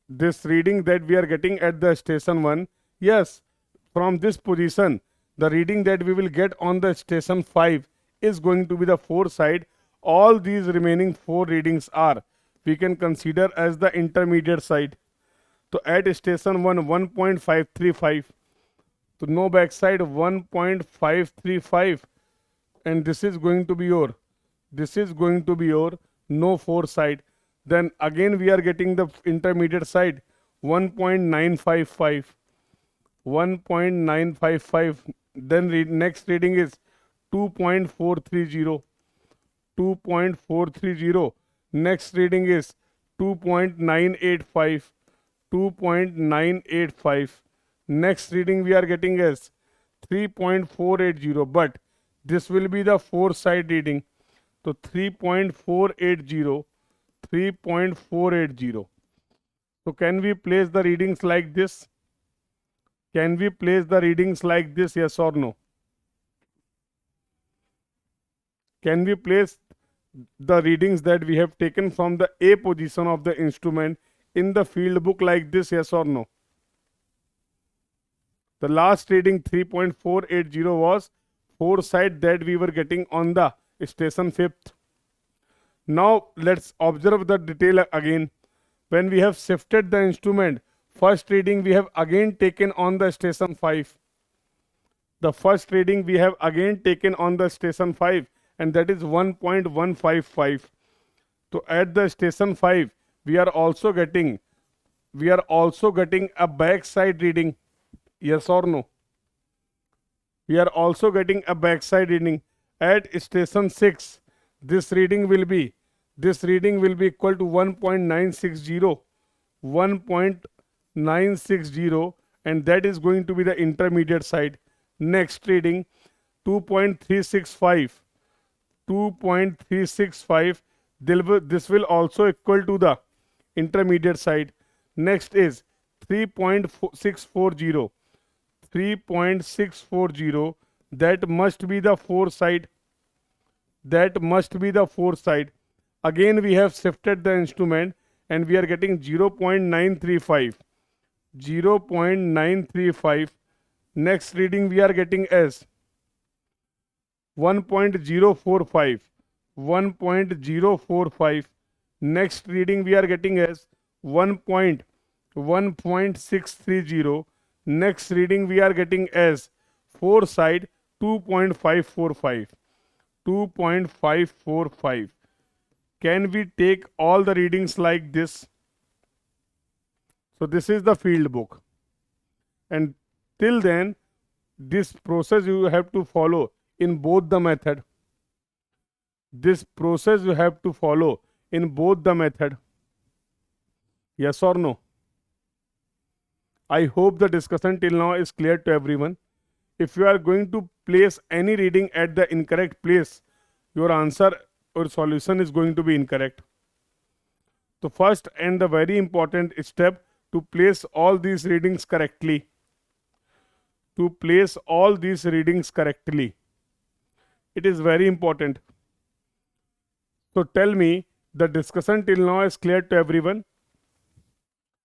This reading that we are getting at the station 1, yes, from this position, the reading that we will get on the station 5 is going to be the fore side. All these remaining 4 readings are, we can consider as the intermediate side. So at station 1, 1.535. So no backside, 1.535, and this is going to be your, no fore side. Then again we are getting the intermediate side, 1.955. 1.955. Then next reading is 2.430. 2.430. Next reading is 2.985. 2.985. Next reading we are getting as 3.480, but this will be the fore side reading. So 3.480. 3.480. So can we place the readings like this? Can we place the readings like this, yes or no? Can we place the readings that we have taken from the A position of the instrument in the field book like this, yes or no? The last reading 3.480 was fore side that we were getting on the station 5th. Now let's observe the detail again. When we have shifted the instrument first reading we have again taken on the station 5. The first reading we have again taken on the station 5, and that is 1.155. So at the station 5 we are also getting a backside reading. Yes or no? We are also getting a backside reading at station 6. This reading will be equal to 1.960, 1.960, and that is going to be the intermediate side. Next reading 2.365, 2.365. This will also equal to the intermediate side. Next is 3.640, 3.640. That must be the 4 side. That must be the 4 side. Again we have shifted the instrument and we are getting 0.935, 0.935. Next reading we are getting as 1.045, 1.045. Next reading we are getting as 1.630. Next reading we are getting as 4 side 2.545, 2.545. Can we take all the readings like this? So this is the field book, and till then this process you have to follow in both the method. This process you have to follow in both the method. Yes or no? I hope the discussion till now is clear to everyone. If you are going to place any reading at the incorrect place, your answer or solution is going to be incorrect. So first and the very important step to place all these readings correctly. To place all these readings correctly. It is very important. So tell me, the discussion till now is clear to everyone,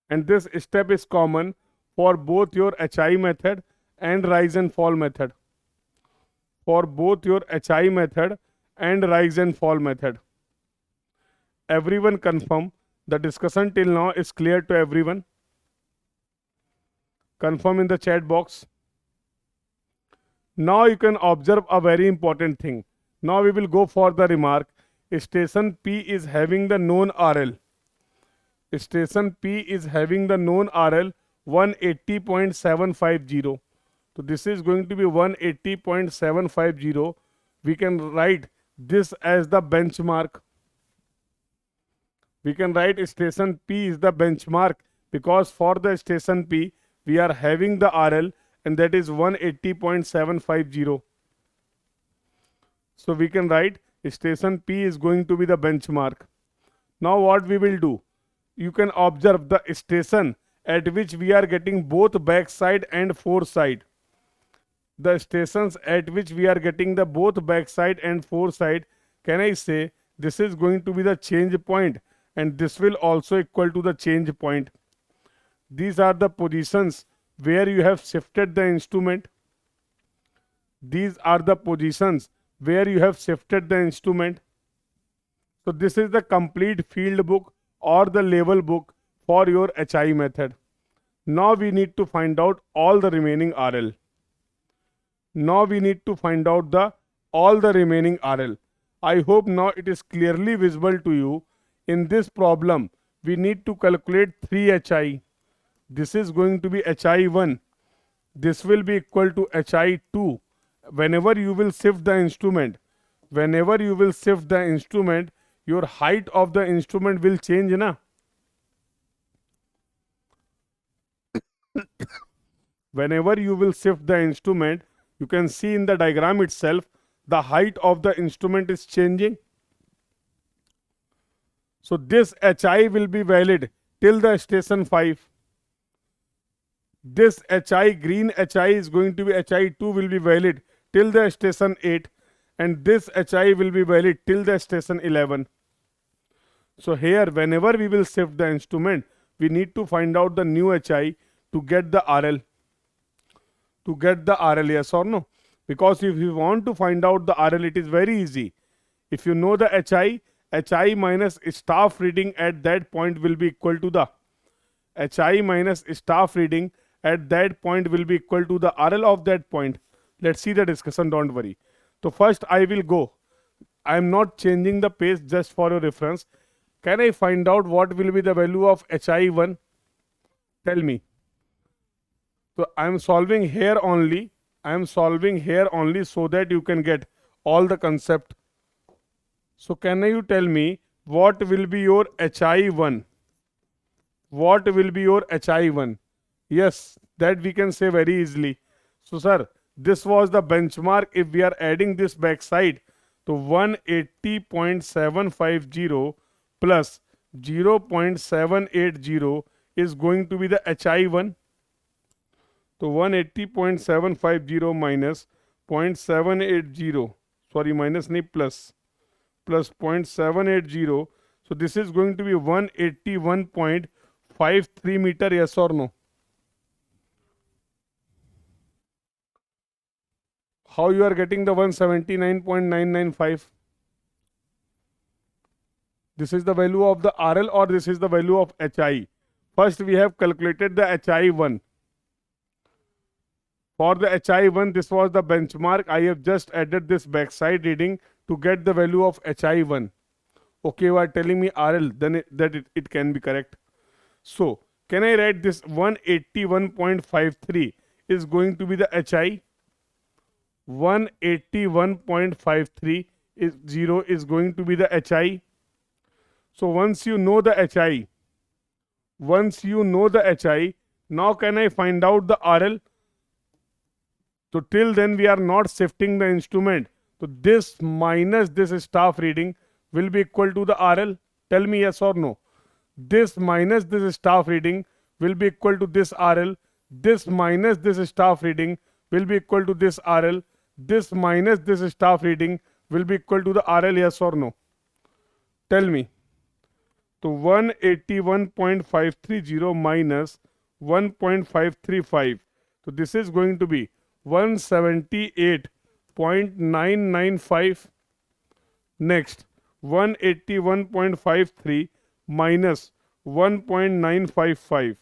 and this step is common for both your HI method and rise and fall method. For both your HI method and rise and fall method. Everyone confirm the discussion till now is clear to everyone. Confirm in the chat box. Now you can observe a very important thing. Now we will go for the remark. Station P is having the known RL. Station P is having the known RL 180.750. So this is going to be 180.750. We can write this as the benchmark. We can write station P is the benchmark because for the station P we are having the RL, and that is 180.750. So we can write station P is going to be the benchmark. Now what we will do? You can observe the station at which we are getting both backside and foreside. The stations at which we are getting the both backside and foreside, can I say this is going to be the change point, and this will also equal to the change point. These are the positions where you have shifted the instrument. These are the positions where you have shifted the instrument. So this is the complete field book or the level book for your HI method. Now we need to find out all the remaining RL. Now we need to find out all the remaining RL. I hope now it is clearly visible to you. In this problem, we need to calculate 3 HI. This is going to be HI1. This will be equal to HI2. Whenever you will shift the instrument, your height of the instrument will change, na? Whenever you will shift the instrument, you can see in the diagram itself, the height of the instrument is changing. So this HI will be valid till the station 5. This HI, green HI is going to be HI2 will be valid till the station 8, and this HI will be valid till the station 11. So here, whenever we will shift the instrument, we need to find out the new HI to get the RL. To get the RL, yes or no? Because if you want to find out the RL, it is very easy. If you know the HI minus staff reading at that point will be equal to the HI minus staff reading at that point will be equal to the RL of that point. Let's see the discussion, don't worry. So first I will go. I am not changing the pace, just for your reference. Can I find out what will be the value of HI1? Tell me. So I am solving here only. I am solving here only so that you can get all the concept. So can you tell me what will be your HI1? What will be your HI1? Yes, that we can say very easily. So sir, this was the benchmark. If we are adding this backside, to 180.750 plus 0.780 is going to be the HI1. So 180.750 minus 0.780, sorry, minus nahi, plus 0.780. So this is going to be 181.53 meter, yes or no? How you are getting the 179.995? This is the value of the RL or this is the value of HI? First we have calculated the HI1. For the HI1, this was the benchmark. I have just added this backside reading to get the value of HI1. Okay, you are telling me RL, then it can be correct. So, can I write this 181.53 is going to be the HI? 181.53 is 0 is going to be the HI. So once you know the HI, now can I find out the RL? So till then we are not shifting the instrument. So this minus this staff reading will be equal to the RL. Tell me yes or no. This minus this staff reading will be equal to this RL. This minus this staff reading will be equal to this RL. This minus this staff reading will be equal to the RL, yes or no? Tell me. So 181.530 minus 1.535. So this is going to be 178.995. Next, 181.53 minus 1.955.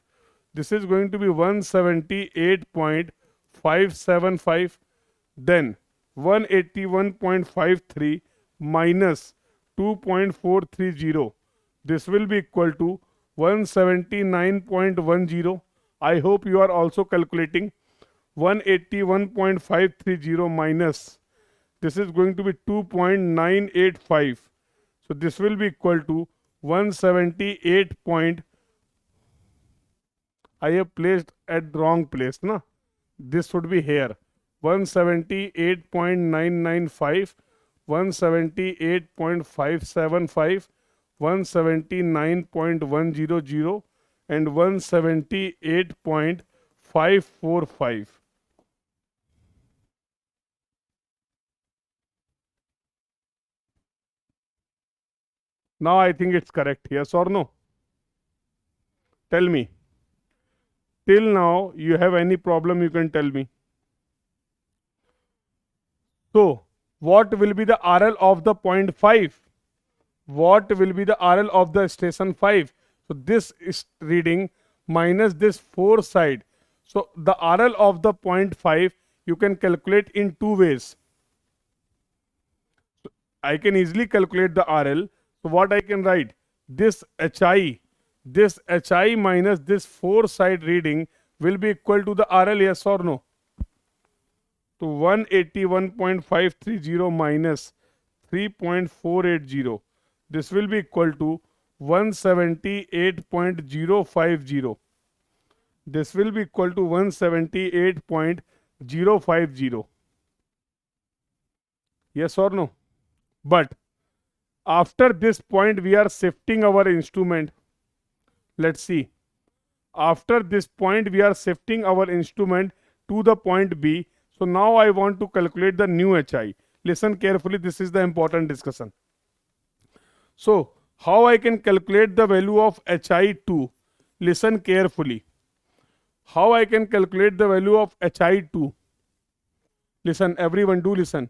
This is going to be 178.575. Then 181.53 minus 2.430. This will be equal to 179.10. I hope you are also calculating. 181.530 minus, this is going to be 2.985. So this will be equal to 178. I have placed at the wrong place, na? This should be here. 178.995, 178.575, 179.100 and 178.545. Now I think it's correct, yes or no? Tell me. Till now you have any problem, you can tell me. So what will be the RL of the point 5? What will be the RL of the station 5? So this is reading minus this 4 side. So the RL of the point 5 you can calculate in two ways. So I can easily calculate the RL. So what I can write? This HI minus this 4 side reading will be equal to the RL, yes or no? So 181.530 minus 3.480. This will be equal to 178.050. This will be equal to 178.050. Yes or no? But after this point we are shifting our instrument. Let's see. After this point we are shifting our instrument to the point B. So now I want to calculate the new HI. Listen carefully, this is the important discussion. So how I can calculate the value of HI2? Listen carefully. How I can calculate the value of HI2? Listen, everyone, do listen.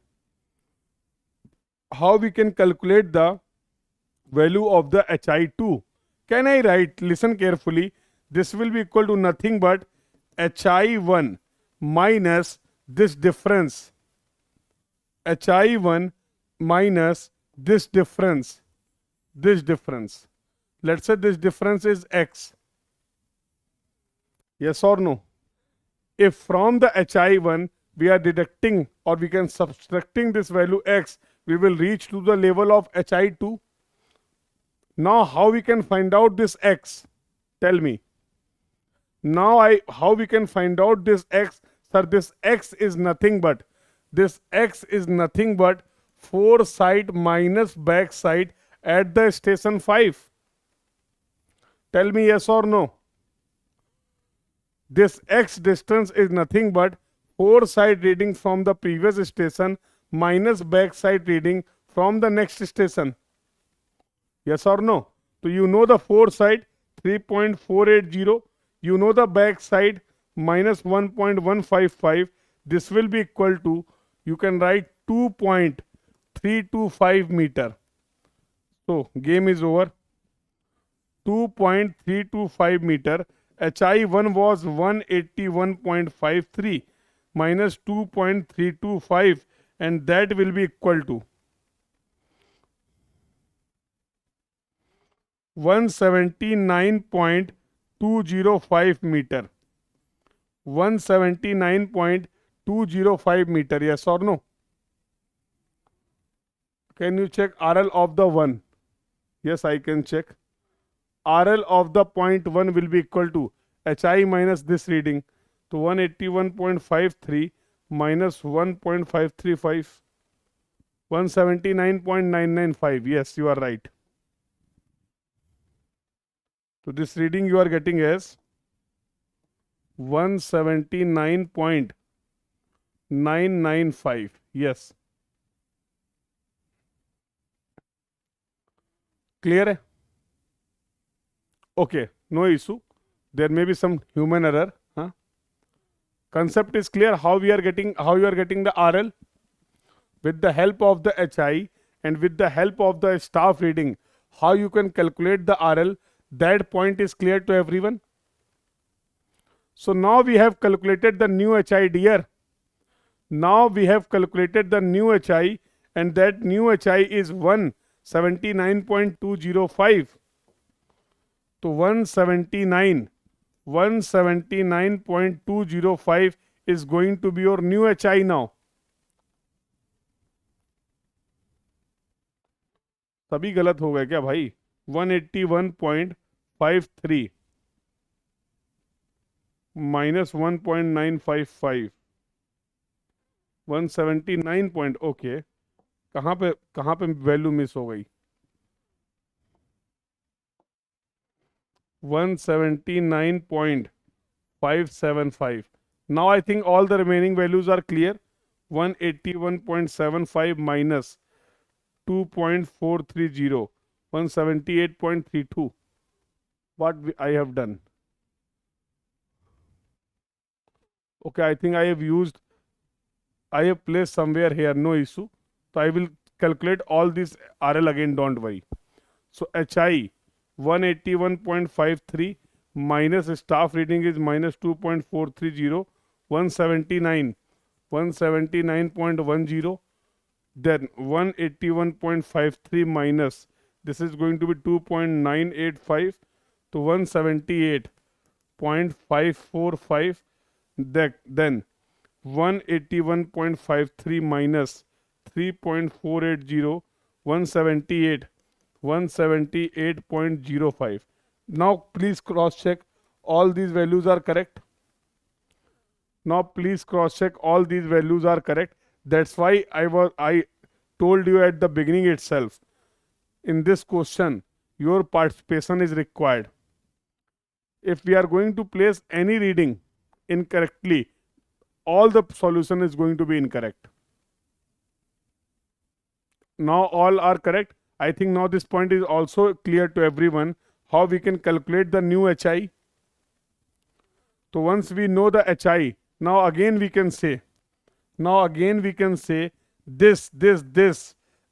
How we can calculate the value of the HI2? Can I write, listen carefully, this will be equal to nothing but HI1 minus this difference. HI1 minus this difference. Let's say this difference is X. Yes or no? If from the HI1 we are deducting or we can subtracting this value X, we will reach to the level of HI2. Now how we can find out this X? Tell me. Now how we can find out this X? Sir, this X is nothing but 4 side minus back side at the station 5. Tell me yes or no. This X distance is nothing but 4 side reading from the previous station minus back side reading from the next station. Yes or no? So you know the 4 side 3.480. You know the back side minus 1.155. This will be equal to, you can write 2.325 meter. So game is over. 2.325 meter. HI1 was 181.53 minus 2.325, and that will be equal to 179.205 meter. 179.205 meter. Yes or no? Can you check RL of the 1? Yes, I can check. RL of the point 1 will be equal to HI minus this reading. So 181.53 minus 1.535. 179.995. Yes, you are right. So this reading you are getting as 179.995. Yes. Clear है? Okay, no issue. There may be some human error. Huh? Concept is clear. How you are getting the RL with the help of the HI and with the help of the staff reading. How you can calculate the RL? That point is clear to everyone. So now we have calculated the new HI, dear. Now we have calculated the new HI, and that new HI is 179.205. So 179.205 is going to be your new HI now. सभी गलत हो गए क्या भाई? 181.53 minus 1.955. 179 point. Okay, कहाँ पे value miss हो गई? 179.575. Now I think all the remaining values are clear. 181.75 minus 2.430, 178.32. What I have done? Okay, I think I have placed somewhere here, no issue. So I will calculate all this RL again, don't worry. So HI 181.53 minus staff reading is minus 2.430, 179.10, then 181.53 minus, this is going to be 2.985 to 178.545, then 181.53 minus 3.480, 178.05. Now please cross check all these values are correct. That's why I told you at the beginning itself, in this question your participation is required. If we are going to place any reading incorrectly, all the solution is going to be incorrect. Now all are correct. I think now this point is also clear to everyone how we can calculate the new HI. So once we know the HI, now again we can say this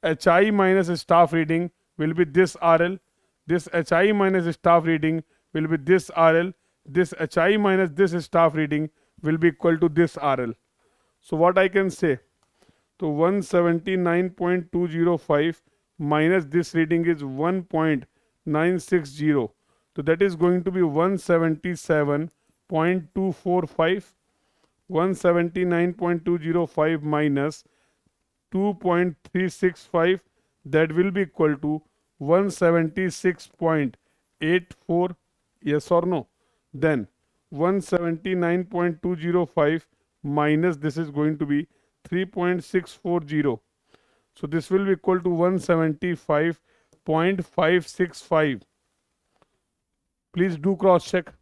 HI minus staff reading will be this RL, this HI minus staff reading will be this RL, this HI minus this staff reading will be equal to this RL. So what I can say? So 179.205 minus this reading is 1.960. So that is going to be 177.245. 179.205 minus 2.365, that will be equal to 176.84. Yes or no? Then 179.205 minus this is going to be 3.640. So this will be equal to 175.565. Please do cross check.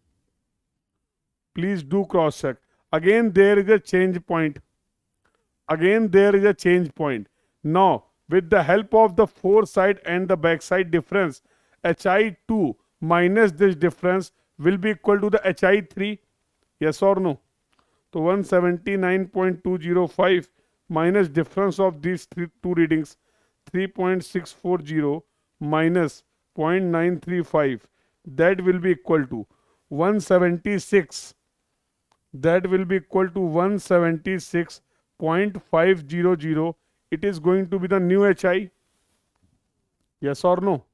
Please do cross check. Again there is a change point. Again there is a change point. Now with the help of the foreside and the backside difference, HI2 minus this difference will be equal to the HI3. Yes or no? So 179.205 minus difference of these two readings, 3.640 minus 0.935, that will be equal to 176. That will be equal to 176.500. It is going to be the new HI. Yes or no?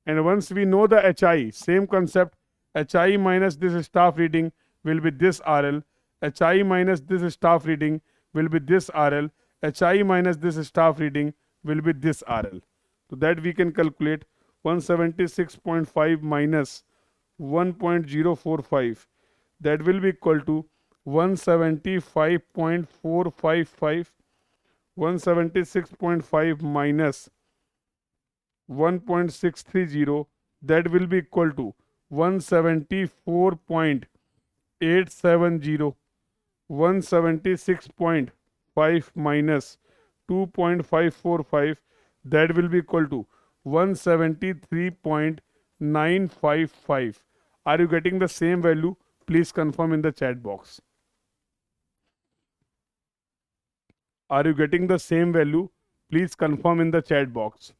And once we know the HI, same concept, HI minus this staff reading will be this RL. HI minus this staff reading will be this RL. HI minus this staff reading will be this RL. So that we can calculate 176.5 minus 1.045. That will be equal to 175.455. 176.5 minus 1.630, that will be equal to 174.870. 176.5 minus 2.545, that will be equal to 173.955. Are you getting the same value? Please confirm in the chat box. Are you getting the same value? Please confirm in the chat box.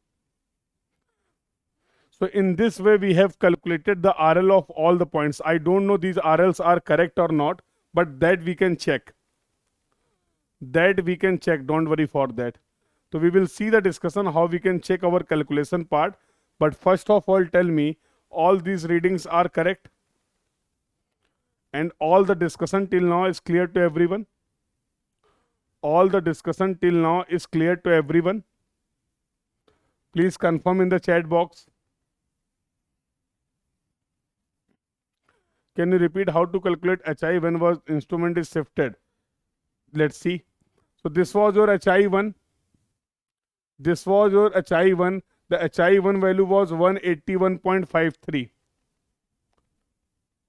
So in this way we have calculated the RL of all the points. I don't know these RLs are correct or not, but that we can check. That we can check, don't worry for that. So we will see the discussion how we can check our calculation part. But first of all, tell me all these readings are correct? And all the discussion till now is clear to everyone? All the discussion till now is clear to everyone? Please confirm in the chat box. Can you repeat how to calculate HI when was instrument is shifted? Let's see. So this was your HI1. This was your HI1. The HI1 value was 181.53.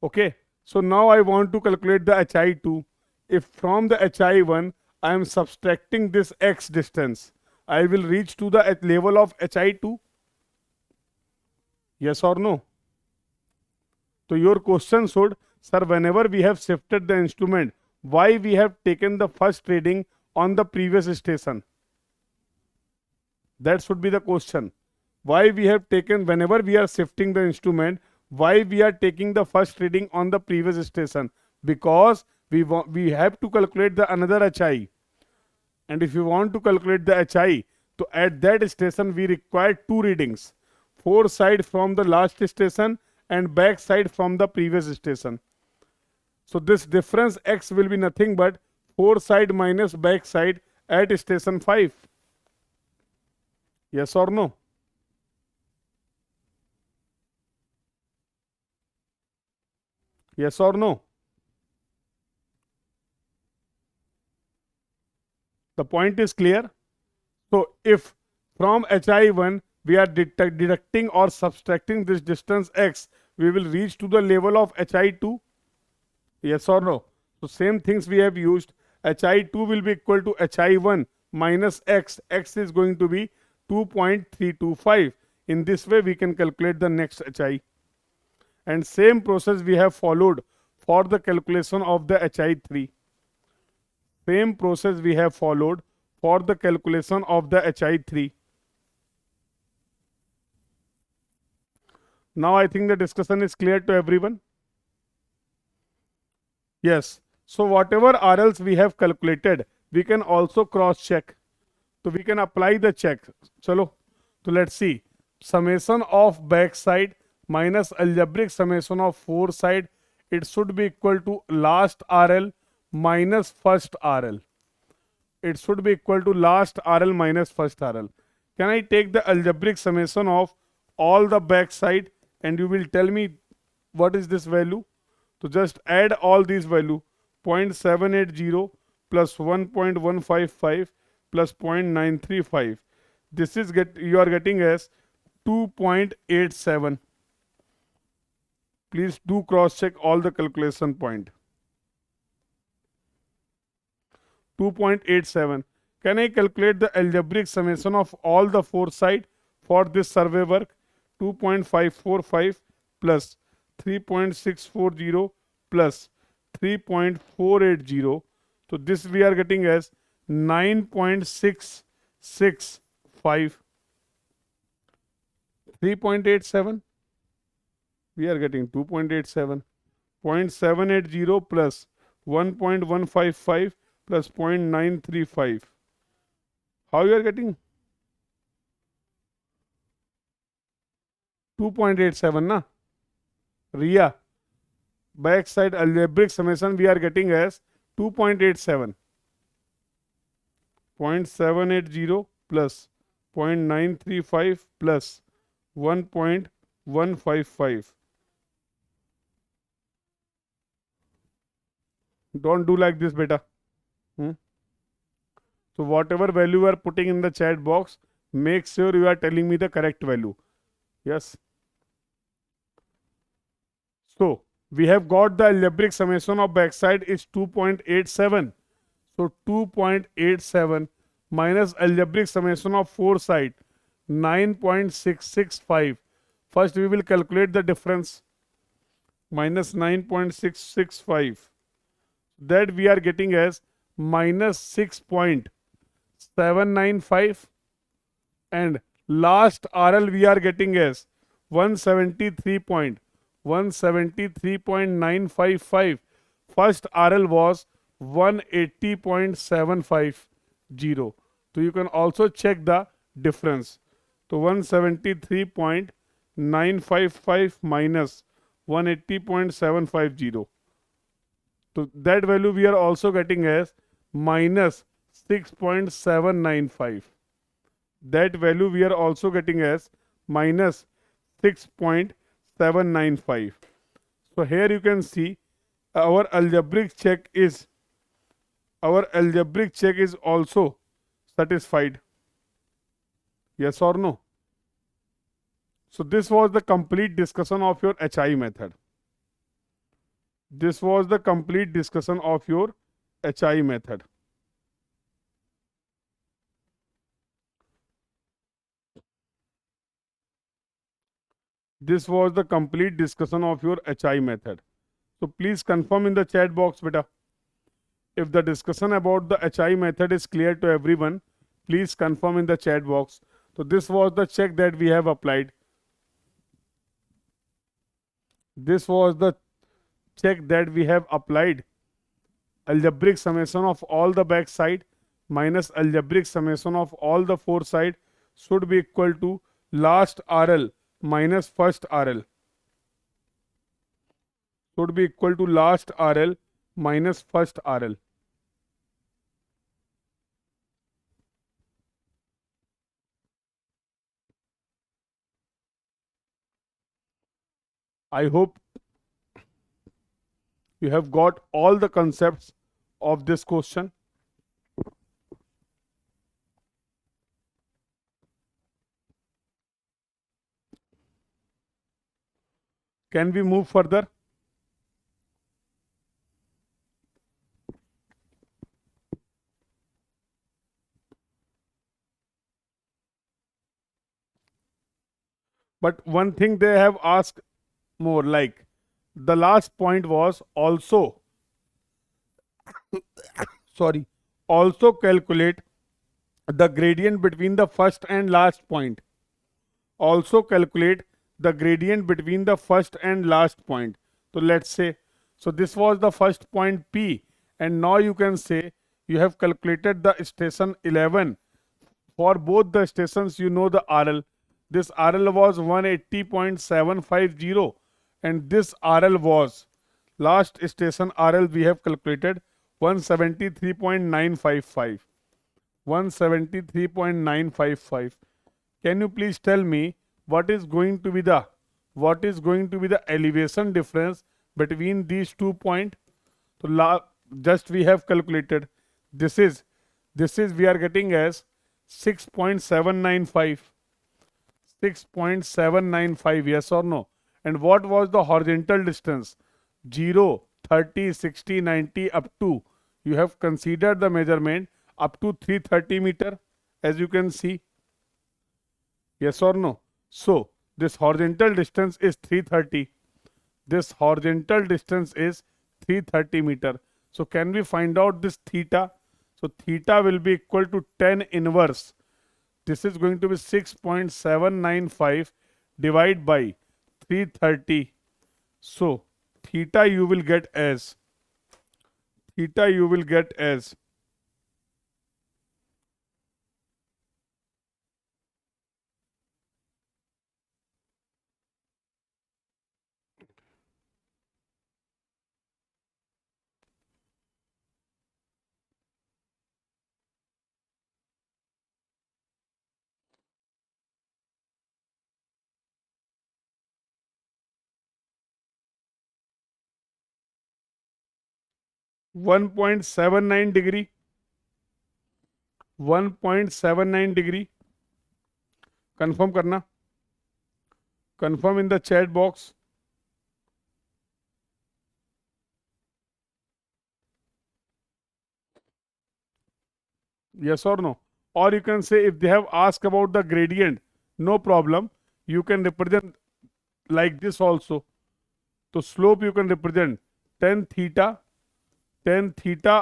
Okay. So now I want to calculate the HI2. If from the HI1 I am subtracting this X distance, I will reach to the level of HI2. Yes or no? So your question should, sir, whenever we have shifted the instrument, why we have taken the first reading on the previous station? That should be the question. Why we have taken, whenever we are shifting the instrument, why we are taking the first reading on the previous station? Because we have to calculate the another HI. And if you want to calculate the HI, so at that station we require two readings. Foreside from the last station and back side from the previous station. So this difference X will be nothing but foreside minus back side at station 5. Yes or no? Yes or no? The point is clear. So if from HI1 we are deducting or subtracting this distance X, we will reach to the level of HI2. Yes or no? So same things we have used. HI2 will be equal to HI1 minus X. X is going to be 2.325. In this way we can calculate the next HI. And same process we have followed for the calculation of the HI3. Same process we have followed for the calculation of the HI3. Now I think the discussion is clear to everyone. Yes. So whatever RLs we have calculated, we can also cross check. So we can apply the check. Chalo. So let's see. Summation of back side minus algebraic summation of foreside. It should be equal to last RL minus first RL. It should be equal to last RL minus first RL. Can I take the algebraic summation of all the back side and you will tell me what is this value? So just add all these value 0.780 plus 1.155 plus 0.935. This is you are getting as 2.87. Please do cross check all the calculation point. 2.87. Can I calculate the algebraic summation of all the four side for this survey work? 2.545 plus 3.640 plus 3.480. So this we are getting as 9.665. 3.87. We are getting 2.87. 0.780 plus 1.155 plus 0.935. How you are getting? 2.87 na? Ria. Backside algebraic summation we are getting as 2.87. 0.780 plus 0.935 plus 1.155. Don't do like this, beta. So whatever value you are putting in the chat box, make sure you are telling me the correct value. Yes. So we have got the algebraic summation of backside is 2.87. So 2.87 minus algebraic summation of foreside 9.665. First we will calculate the difference. Minus 9.665. That we are getting as minus 6.795 and last RL we are getting as 173.955. First RL was 180.750. So you can also check the difference. So 173.955 minus 180.750. So that value we are also getting as minus 6.795. That value we are also getting as minus 6.795. So here you can see our algebraic check is also satisfied. Yes or no? So this was the complete discussion of your HI method. This was the complete discussion of your HI method. This was the complete discussion of your HI method. So please confirm in the chat box, beta. If the discussion about the HI method is clear to everyone, please confirm in the chat box. So this was the check that we have applied. This was the check that we have applied. Algebraic summation of all the back side minus algebraic summation of all the four side should be equal to last RL minus first RL. Should be equal to last RL minus first RL. I hope you have got all the concepts of this question. Can we move further? But one thing they have asked more, like the last point was also sorry, also calculate the gradient between the first and last point. Also calculate the gradient between the first and last point. So let's say So this was the first point P, and now you can say you have calculated the station 11. For both the stations, you know the RL. This RL was 180.750, and this RL was last station RL we have calculated 173.955. 173.955. Can you please tell me what is going to be the elevation difference between these 2 points? So just we have calculated. This is we are getting as 6.795. 6.795, yes or no? And what was the horizontal distance? 0, 30, 60, 90 up to. You have considered the measurement up to 330 meter, as you can see. Yes or no? So this horizontal distance is 330. This horizontal distance is 330 meter. So can we find out this theta? So theta will be equal to 10 inverse. This is going to be 6.795 divided by 330. So theta you will get as 1.79 degree. 1.79 degree. Confirm करना, confirm in the chat box. Yes or no? Or you can say if they have asked about the gradient, no problem. You can represent like this also. So slope you can represent tan theta,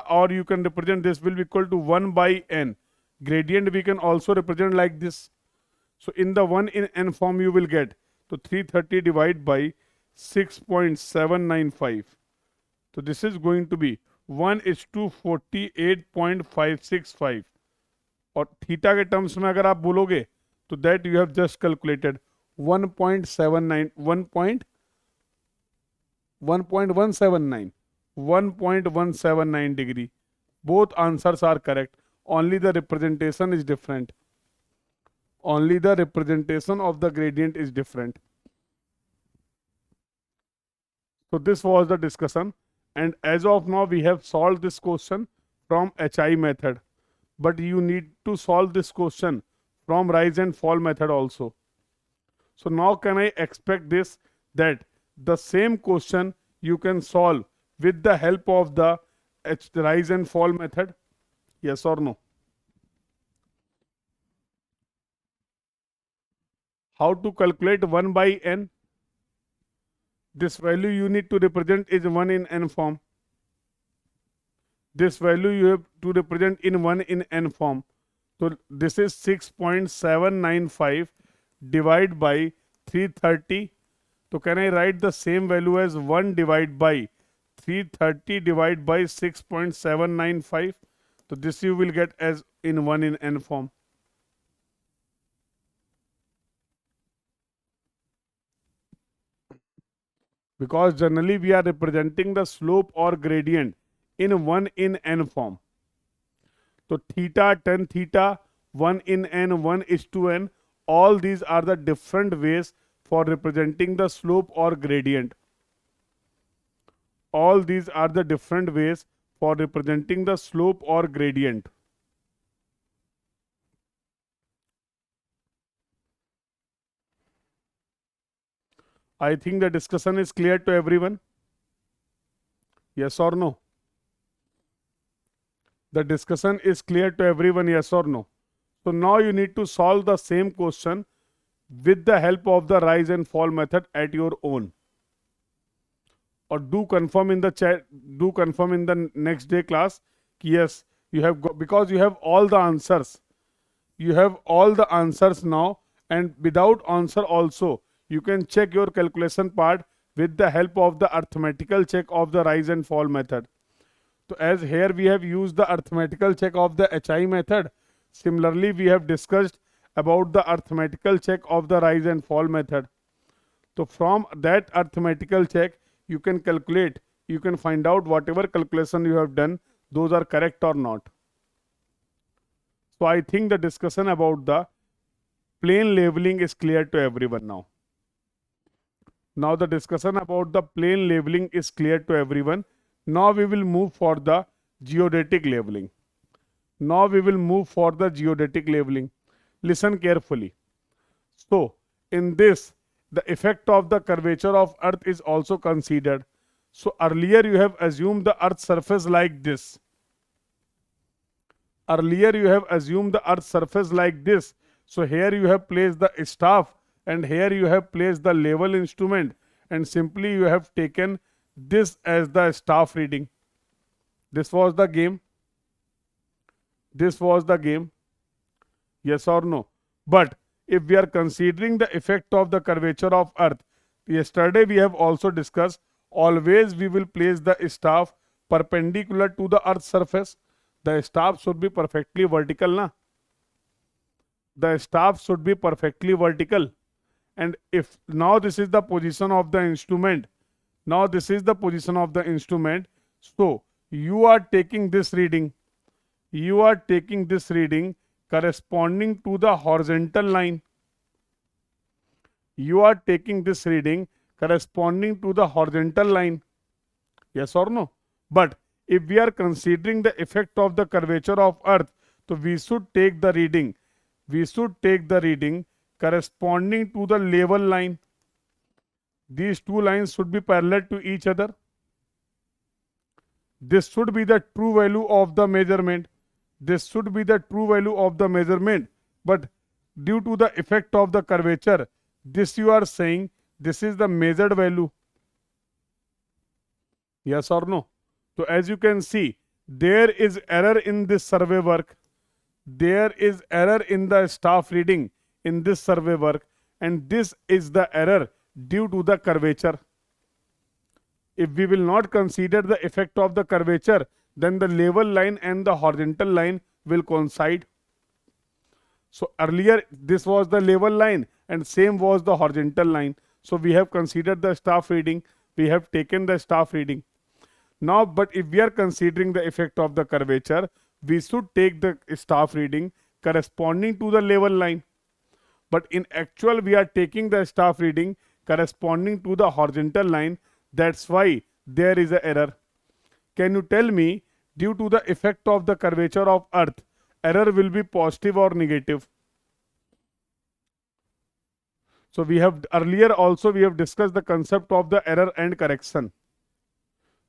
or you can represent this will be equal to 1 by n. Gradient we can also represent like this. So in the 1 in n form you will get, so 330 divided by 6.795. So this is going to be 1:48.565. और theta के terms में अगर आप बोलोगे तो that you have just calculated 1.79 1.179 degree. Both answers are correct. Only the representation is different. Only the representation of the gradient is different. So this was the discussion, and as of now we have solved this question from HI method, but you need to solve this question from rise and fall method also. So now can I expect this, that the same question you can solve with the help of the rise and fall method? Yes or no? How to calculate 1 by n? This value you need to represent is 1 in n form. This value you have to represent in 1 in n form. So this is 6.795 divided by 330. So can I write the same value as 1 divided by 330 divided by 6.795? So this you will get as in 1 in n form. Because generally we are representing the slope or gradient in 1 in n form. So theta, tan theta, 1 in n, 1:n, all these are the different ways for representing the slope or gradient. All these are the different ways for representing the slope or gradient. I think the discussion is clear to everyone. Yes or no? The discussion is clear to everyone, yes or no? So now you need to solve the same question with the help of the rise and fall method at your own. Or do confirm in the chat, do confirm in the next day class. Yes, you have got, because you have all the answers. You have all the answers now, and without answer also, you can check your calculation part with the help of the arithmetical check of the rise and fall method. So as here we have used the arithmetical check of the HI method, similarly we have discussed about the arithmetical check of the rise and fall method. So from that arithmetical check, you can calculate, you can find out whatever calculation you have done, those are correct or not. So I think the discussion about the plane leveling is clear to everyone now. Now the discussion about the plane leveling is clear to everyone. Now we will move for the geodetic leveling. Now we will move for the geodetic leveling. Listen carefully. So in this, the effect of the curvature of earth is also considered. So earlier you have assumed the earth surface like this. Earlier you have assumed the earth surface like this. So here you have placed the staff and here you have placed the level instrument, and simply you have taken this as the staff reading. This was the game. This was the game. Yes or no? But if we are considering the effect of the curvature of earth, yesterday we have also discussed, always we will place the staff perpendicular to the earth surface. The staff should be perfectly vertical, na? The staff should be perfectly vertical. And if now this is the position of the instrument, now this is the position of the instrument, so you are taking this reading, you are taking this reading corresponding to the horizontal line. You are taking this reading corresponding to the horizontal line. Yes or no? But if we are considering the effect of the curvature of earth, so we should take the reading. We should take the reading corresponding to the level line. These two lines should be parallel to each other. This should be the true value of the measurement. This should be the true value of the measurement. But due to the effect of the curvature, this you are saying this is the measured value. Yes or no? So as you can see, there is error in this survey work. There is error in the staff reading in this survey work, and this is the error due to the curvature. If we will not consider the effect of the curvature, then the level line and the horizontal line will coincide. So earlier this was the level line and same was the horizontal line. So we have considered the staff reading, we have taken the staff reading. Now, but if we are considering the effect of the curvature, we should take the staff reading corresponding to the level line. But in actual, we are taking the staff reading corresponding to the horizontal line. That's why there is an error. Can you tell me, due to the effect of the curvature of earth, error will be positive or negative? So we have earlier also we have discussed the concept of the error and correction.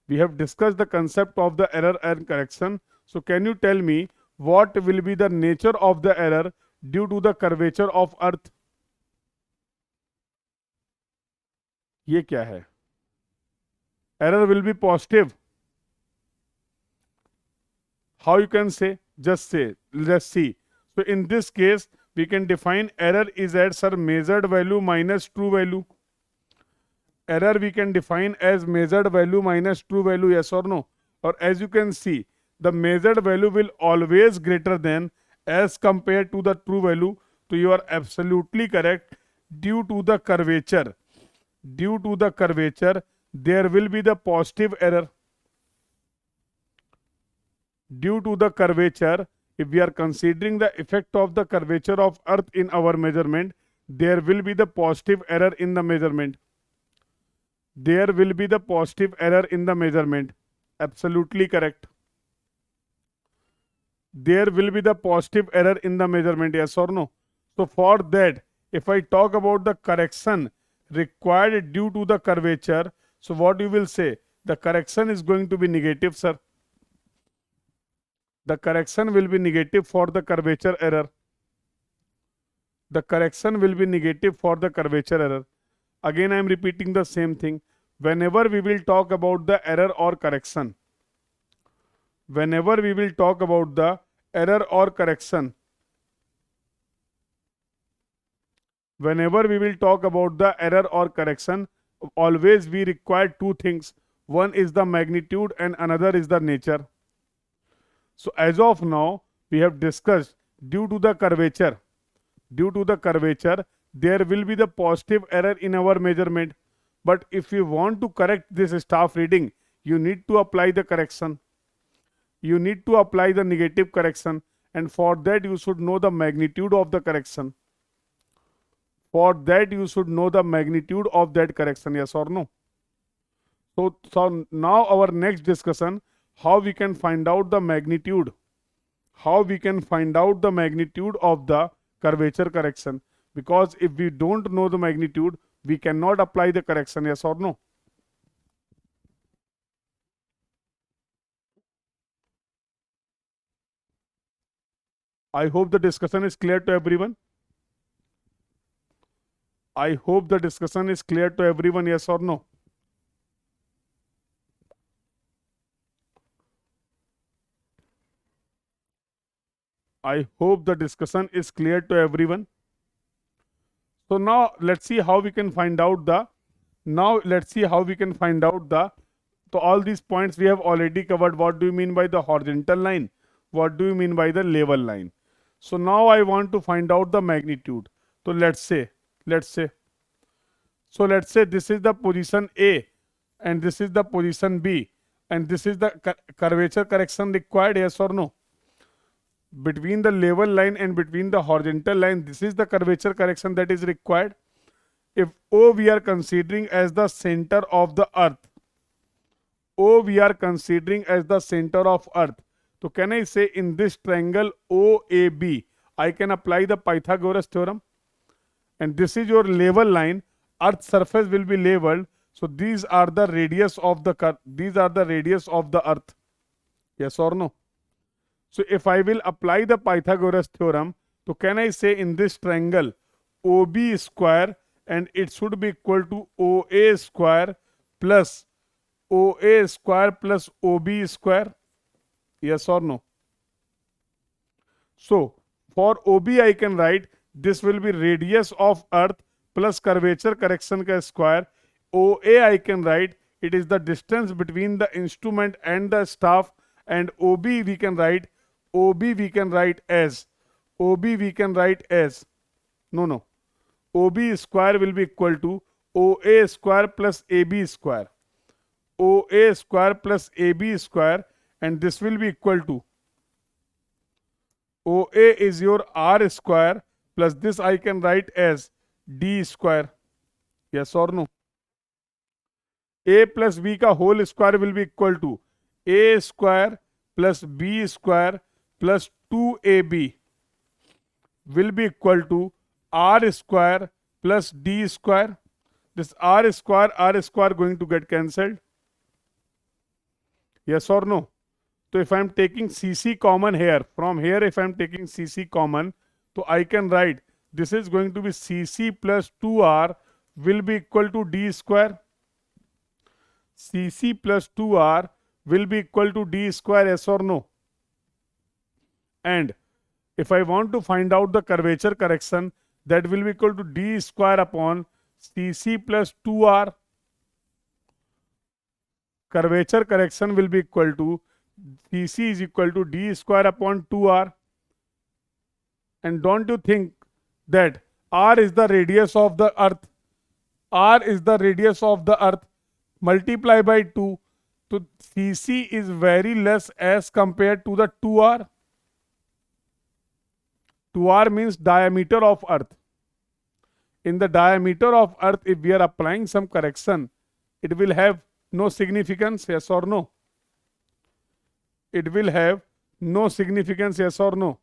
We have discussed the concept of the error and correction. So can you tell me what will be the nature of the error due to the curvature of earth? ये क्या है? Error will be positive. How you can say? Just say. Let's see. So in this case, we can define error is at sir measured value minus true value. Error we can define as measured value minus true value, yes or no? Or as you can see, the measured value will always greater than as compared to the true value. So you are absolutely correct. Due to the curvature, there will be the positive error. Due to the curvature, if we are considering the effect of the curvature of earth in our measurement, there will be the positive error in the measurement. There will be the positive error in the measurement. Absolutely correct. There will be the positive error in the measurement, yes or no? So for that, if I talk about the correction required due to the curvature, so what you will say? The correction is going to be negative, sir. The correction will be negative for the curvature error. The correction will be negative for the curvature error. Again, I am repeating the same thing. Whenever we will talk about the error or correction, whenever we will talk about the error or correction, whenever we will talk about the error or correction, always we require two things. One is the magnitude and another is the nature. So as of now, we have discussed due to the curvature, there will be the positive error in our measurement. But if you want to correct this staff reading, you need to apply the correction. You need to apply the negative correction, and for that you should know the magnitude of the correction. For that you should know the magnitude of that correction, yes or no? So now our next discussion, how we can find out the magnitude. How we can find out the magnitude of the curvature correction. Because if we don't know the magnitude, we cannot apply the correction, yes or no? I hope the discussion is clear to everyone. I hope the discussion is clear to everyone, yes or no? I hope the discussion is clear to everyone. So now let's see how we can find out the, so all these points we have already covered. What do you mean by the horizontal line? What do you mean by the level line? So now I want to find out the magnitude. So let's say this is the position A and this is the position B and this is the curvature correction required, yes or no? Between the level line and between the horizontal line, this is the curvature correction that is required. If O we are considering as the center of the earth, O we are considering as the center of earth, so can I say in this triangle OAB, I can apply the Pythagoras theorem? And this is your level line. Earth surface will be leveled. So these are the radius of the earth. Yes or no? So if I will apply the Pythagoras theorem, so can I say in this triangle OB square, and it should be equal to OA square plus OB square? Yes or no? So for OB I can write this will be radius of earth plus curvature correction ka square. OA I can write it is the distance between the instrument and the staff, and OB we can write as OB square will be equal to OA square plus AB square. OA square plus AB square, and this will be equal to OA is your R square plus this I can write as D square. Yes or no? A plus B का whole square will be equal to A square plus B square plus 2AB will be equal to R square plus D square. This R square going to get cancelled. Yes or no? So if I am taking CC common here, from here if I am taking CC common, so I can write this is going to be CC plus 2R will be equal to D square. CC plus 2R will be equal to D square, yes or no? And if I want to find out the curvature correction, that will be equal to D square upon CC plus 2R. Curvature correction will be equal to CC is equal to D square upon 2R. And don't you think that R is the radius of the earth? R is the radius of the earth. Multiply by 2. So CC is very less as compared to the 2R. 2R means diameter of earth. In the diameter of earth, if we are applying some correction, it will have no significance, yes or no? It will have no significance, yes or no?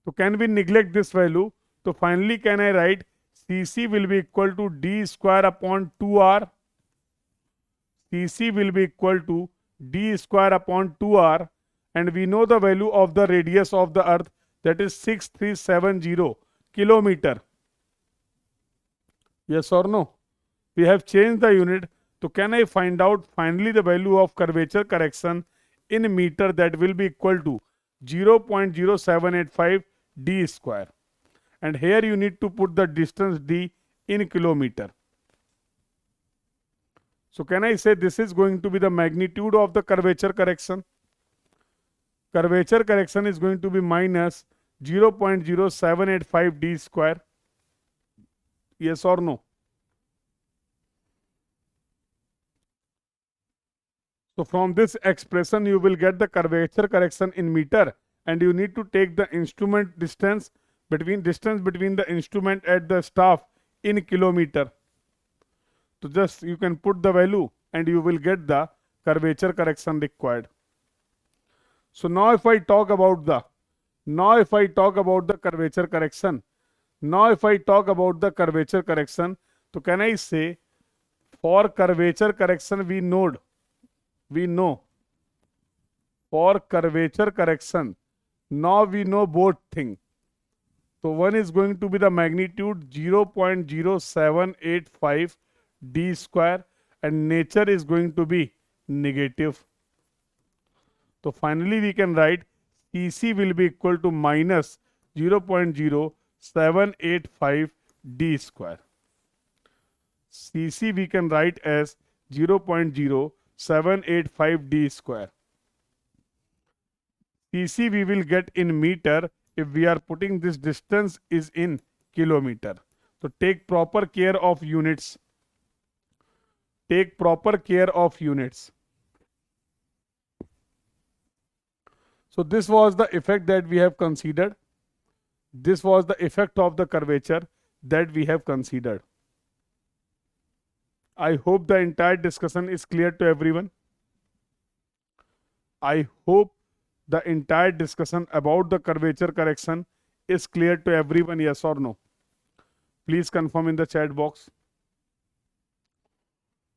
So can we neglect this value? So finally can I write CC will be equal to D square upon 2R. CC will be equal to D square upon 2R, and we know the value of the radius of the earth, that is 6370 kilometer. Yes or no? We have changed the unit. So can I find out finally the value of curvature correction in meter? That will be equal to 0.0785 D square. And here you need to put the distance D in kilometer. So can I say this is going to be the magnitude of the curvature correction? Curvature correction is going to be minus 0.0785 d square. Yes or no? So from this expression you will get the curvature correction in meter, and you need to take the instrument distance between the instrument at the staff in kilometer. So just you can put the value and you will get the curvature correction required. So now if I talk about the curvature correction, so can I say for curvature correction we know for curvature correction, now we know both things. So one is going to be the magnitude 0.0785 d square and nature is going to be negative. So finally we can write Cc will be equal to minus 0.0785 d square. Cc we can write as 0.0785 d square. Cc we will get in meter if we are putting this distance is in kilometer. So take proper care of units. So this was the effect that we have considered. This was the effect of the curvature that we have considered. I hope the entire discussion is clear to everyone. I hope the entire discussion about the curvature correction is clear to everyone, yes or no? Please confirm in the chat box.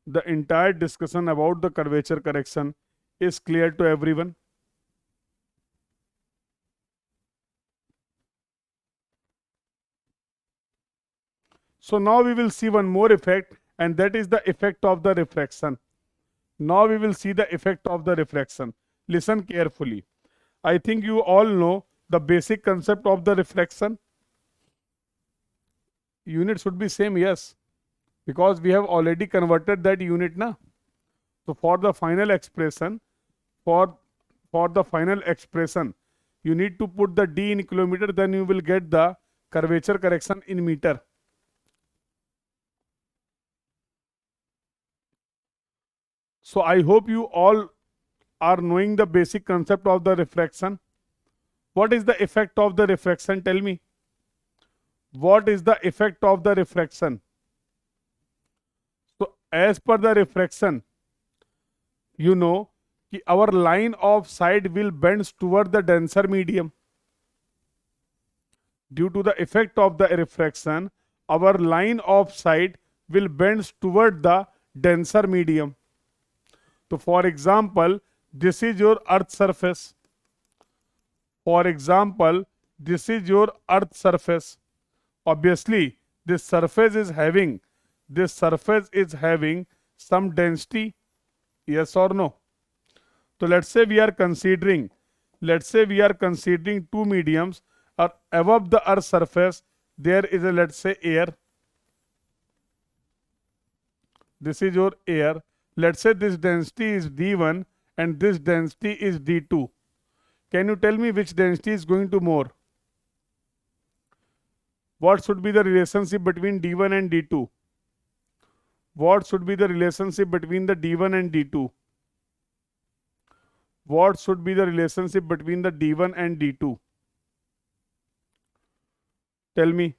The entire discussion about the curvature correction is clear to everyone. So now we will see one more effect, and that is the effect of the refraction. Now we will see the effect of the refraction. Listen carefully. I think you all know the basic concept of the refraction. Unit should be same, yes, because we have already converted that unit na. So for the final expression, you need to put the d in kilometer, then you will get the curvature correction in meter. So I hope you all are knowing the basic concept of the refraction. What is the effect of the refraction? Tell me. What is the effect of the refraction? So as per the refraction, you know कि our line of sight will bend toward the denser medium. Due to the effect of the refraction, our line of sight will bend toward the denser medium. So for example, this is your earth surface. Obviously, this surface is having some density, yes or no? So let's say we are considering two mediums, or above the earth surface there is a, let's say, air. This is your air. Let's say this density is d1 and this density is d2. Can you tell me which density is going to more? What should be the relationship between d1 and d2? What should be the relationship between the d1 and d2? What should be the relationship between the d1 and d2? Tell me.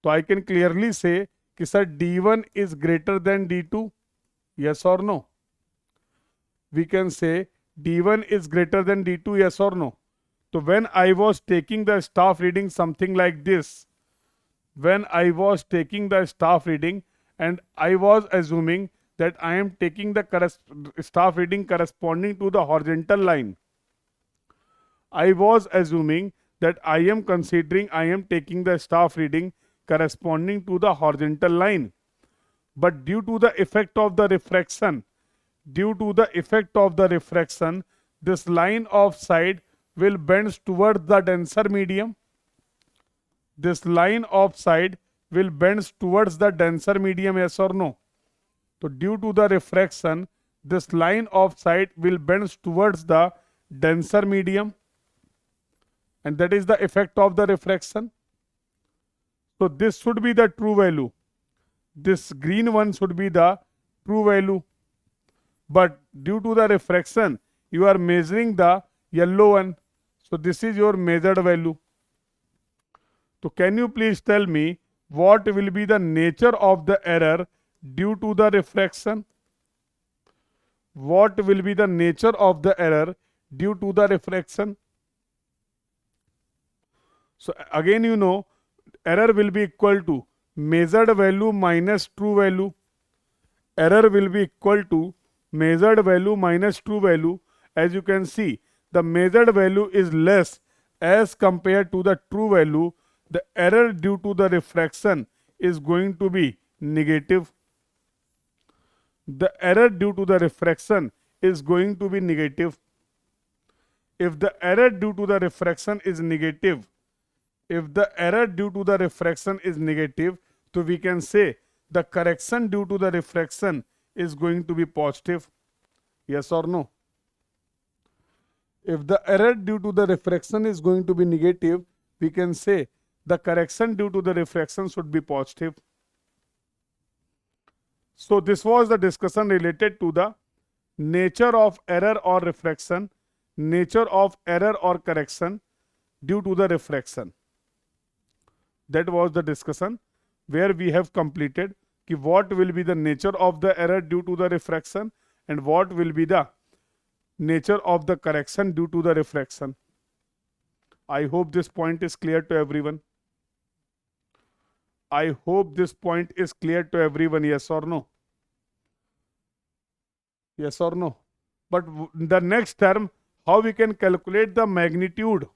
So I can clearly say कि sir d1 is greater than d2, yes or no? We can say d1 is greater than d2, yes or no? So when I was taking the staff reading something like this, and I was assuming that I am taking the staff reading corresponding to the horizontal line. I was assuming that I am taking the staff reading corresponding to the horizontal line. But due to the effect of the refraction, this line of sight will bend towards the denser medium. Yes or no? So due to the refraction, this line of sight will bend towards the denser medium, and that is the effect of the refraction. So this should be the true value. This green one should be the true value. But due to the refraction, you are measuring the yellow one. So this is your measured value. So can you please tell me what will be the nature of the error due to the refraction? What will be the nature of the error due to the refraction? So again, you know, error will be equal to measured value minus true value. Error will be equal to measured value minus true value. As you can see, the measured value is less as compared to the true value. The error due to the refraction is going to be negative. The error due to the refraction is going to be negative. If the error due to the refraction is negative, so we can say the correction due to the refraction is going to be positive. Yes or no? If the error due to the refraction is going to be negative, we can say the correction due to the refraction should be positive. So this was the discussion related to the nature of error or refraction, nature of error or correction due to the refraction. That was the discussion where we have completed कि what will be the nature of the error due to the refraction and what will be the nature of the correction due to the refraction. I hope this point is clear to everyone. I hope this point is clear to everyone. Yes or no? Yes or no? But the next term, how we can calculate the magnitude?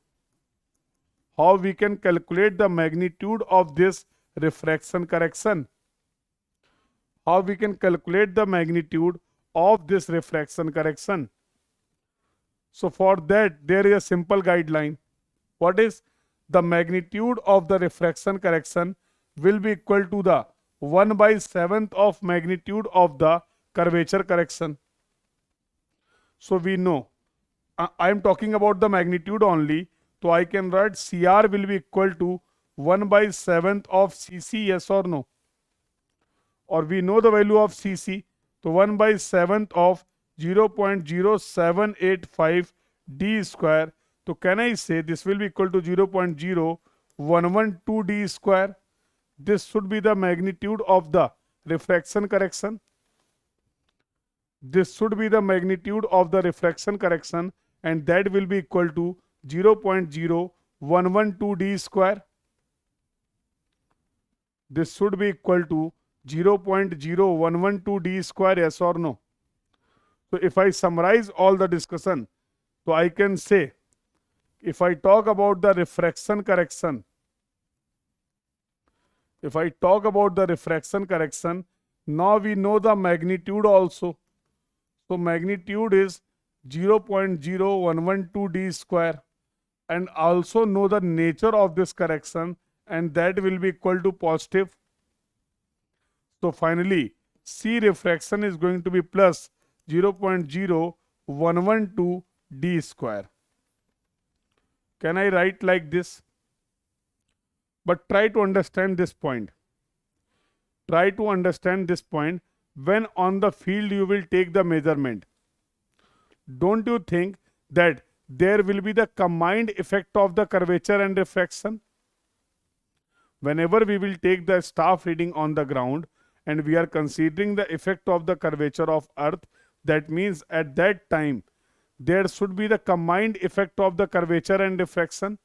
How we can calculate the magnitude of this refraction correction? How we can calculate the magnitude of this refraction correction? So for that, there is a simple guideline. What is the magnitude of the refraction correction will be equal to the 1/7 of magnitude of the curvature correction. So we know, I am talking about the magnitude only. So I can write CR will be equal to 1/7 of CC, yes or no? Or we know the value of CC. So 1/7 of 0.0785 d square. So can I say this will be equal to 0.0112 d square? This should be the magnitude of the refraction correction. This should be the magnitude of the refraction correction, and that will be equal to 0.0112 d square. This should be equal to 0.0112 d square, yes or no? So if I summarize all the discussion, so I can say, if I talk about the refraction correction, now we know the magnitude also. So magnitude is 0.0112 d square, and also know the nature of this correction, and that will be equal to positive. So finally, C refraction is going to be plus 0.0112 d square. Can I write like this? But try to understand this point. Try to understand this point when on the field you will take the measurement. Don't you think that there will be the combined effect of the curvature and refraction? Whenever we will take the staff reading on the ground and we are considering the effect of the curvature of earth, that means at that time there should be the combined effect of the curvature and refraction.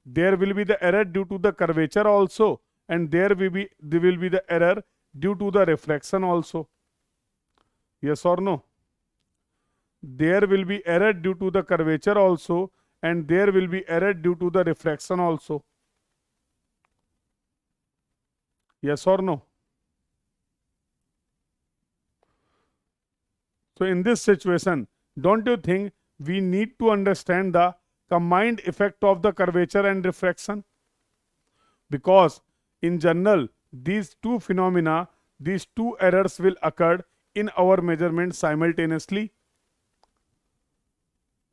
There will be the error due to the curvature also, and there will be the error due to the refraction also. Yes or no? There will be error due to the curvature also, and there will be error due to the refraction also. Yes or no? So in this situation, don't you think we need to understand the combined effect of the curvature and refraction? Because in general, these two phenomena, these two errors will occur in our measurement simultaneously.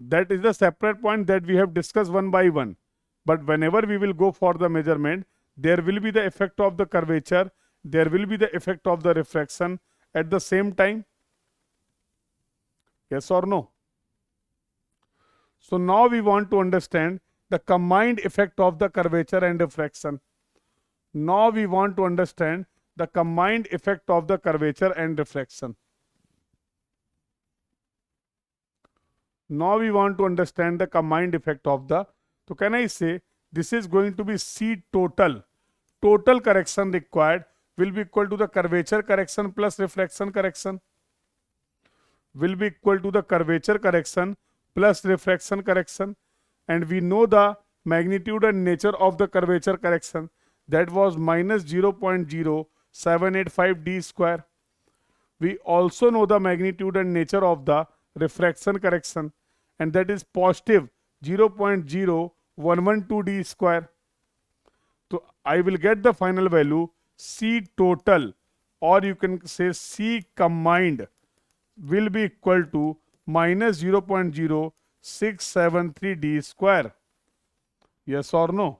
That is the separate point that we have discussed one by one. But whenever we will go for the measurement, there will be the effect of the curvature, there will be the effect of the refraction at the same time. Yes or no? So now we want to understand the combined effect of the curvature and refraction. Now we want to understand the combined effect of the curvature and refraction. Now we want to understand the combined effect of the, so can I say this is going to be C total. Total correction required will be equal to the curvature correction plus refraction correction. Will be equal to the curvature correction plus refraction correction. And we know the magnitude and nature of the curvature correction. That was minus 0.0785 d square. We also know the magnitude and nature of the refraction correction, and that is positive 0.0112 d square. So I will get the final value C total, or you can say C combined, will be equal to minus 0.0673 d square. Yes or no?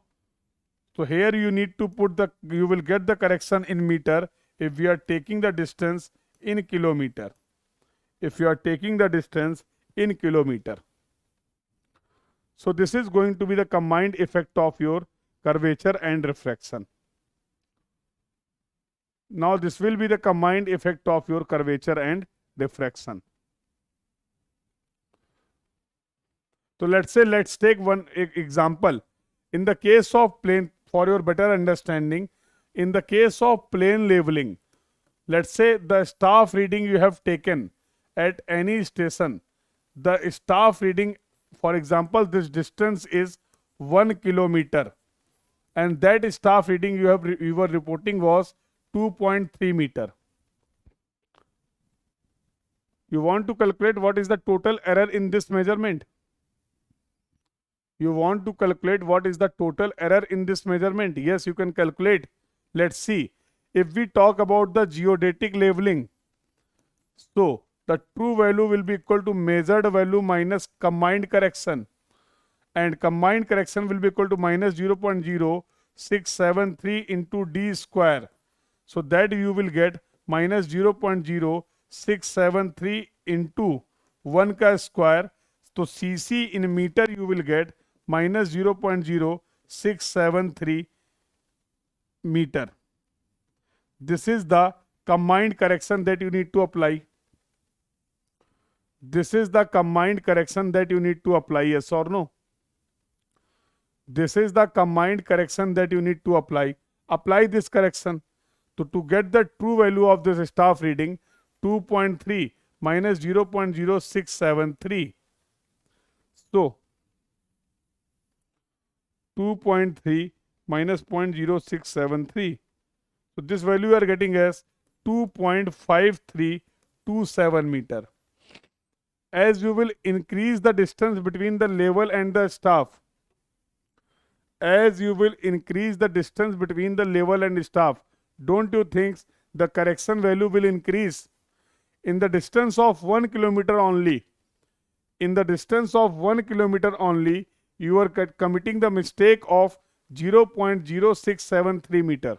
So here you need to put the, you will get the correction in meter if we are taking the distance in kilometer. If you are taking the distance in kilometer. So this is going to be the combined effect of your curvature and refraction. Now this will be the combined effect of your curvature and refraction. So let's take one example. In the case of plane, for your better understanding, in the case of plane leveling, let's say the staff reading you have taken at any station, the staff reading, for example, this distance is 1 kilometer, and that staff reading you were reporting was 2.3 meter. You want to calculate what is the total error in this measurement. You want to calculate what is the total error in this measurement. Yes, you can calculate. Let's see. If we talk about the geodetic leveling, so the true value will be equal to measured value minus combined correction, and combined correction will be equal to minus 0.0673 into d square. So that you will get minus 0.0673 into 1 ka square. So cc in meter you will get minus 0.0673 meter. This is the combined correction that you need to apply. This is the combined correction that you need to apply, yes or no? This is the combined correction that you need to apply. Apply this correction. So to get the true value of this staff reading, 2.3 minus 0.0673. So 2.3 minus 0.0673. So this value you are getting as 2.5327 meter. As you will increase the distance between the level and the staff, as you will increase the distance between the level and staff, don't you think the correction value will increase? In the distance of 1 kilometer only, in the distance of 1 kilometer only, you are committing the mistake of 0.0673 meter.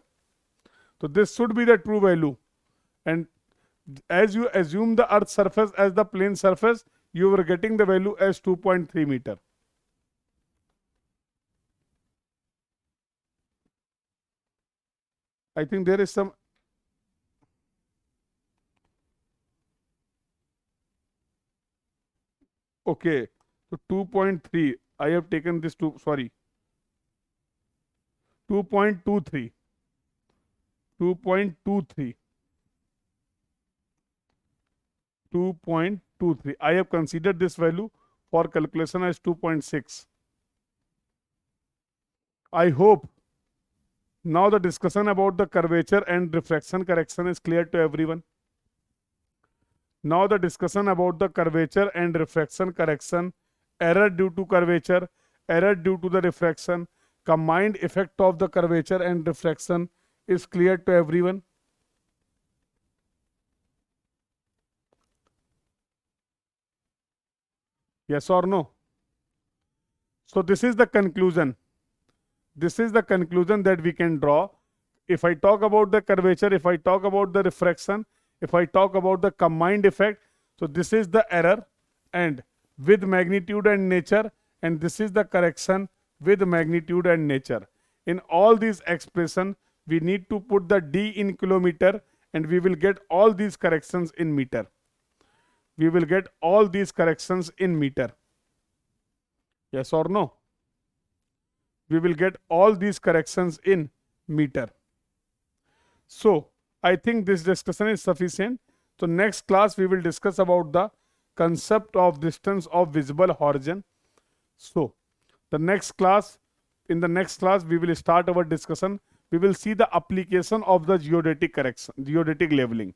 So this should be the true value. And as you assume the earth surface as the plane surface, you are getting the value as 2.3 meter. I think there is some. Okay, so 2.3. I have taken this to, sorry, 2.23. 2.23. 2.23. I have considered this value for calculation as 2.6. I hope now the discussion about the curvature and refraction correction is clear to everyone. Now the discussion about the curvature and refraction correction, error due to curvature, error due to the refraction, combined effect of the curvature and refraction is clear to everyone. Yes or no? So this is the conclusion. This is the conclusion that we can draw. If I talk about the curvature, if I talk about the refraction, if I talk about the combined effect, so this is the error and with magnitude and nature, and this is the correction with magnitude and nature. In all these expression, we need to put the d in kilometer and we will get all these corrections in meter. We will get all these corrections in meter. Yes or no? We will get all these corrections in meter. So I think this discussion is sufficient. So next class we will discuss about the concept of distance of visible horizon. So the next class, in the next class we will start our discussion. We will see the application of the geodetic correction, geodetic leveling.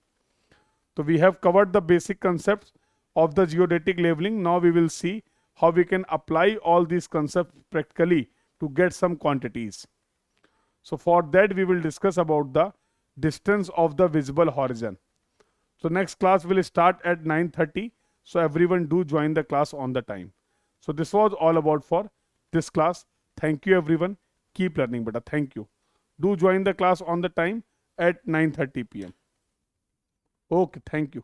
So we have covered the basic concepts of the geodetic leveling. Now we will see how we can apply all these concepts practically to get some quantities. So for that we will discuss about the distance of the visible horizon. So next class will start at 9:30. So everyone do join the class on the time. So this was all about for this class. Thank you everyone. Keep learning beta. Thank you. Do join the class on the time at 9:30 p.m. Okay, thank you.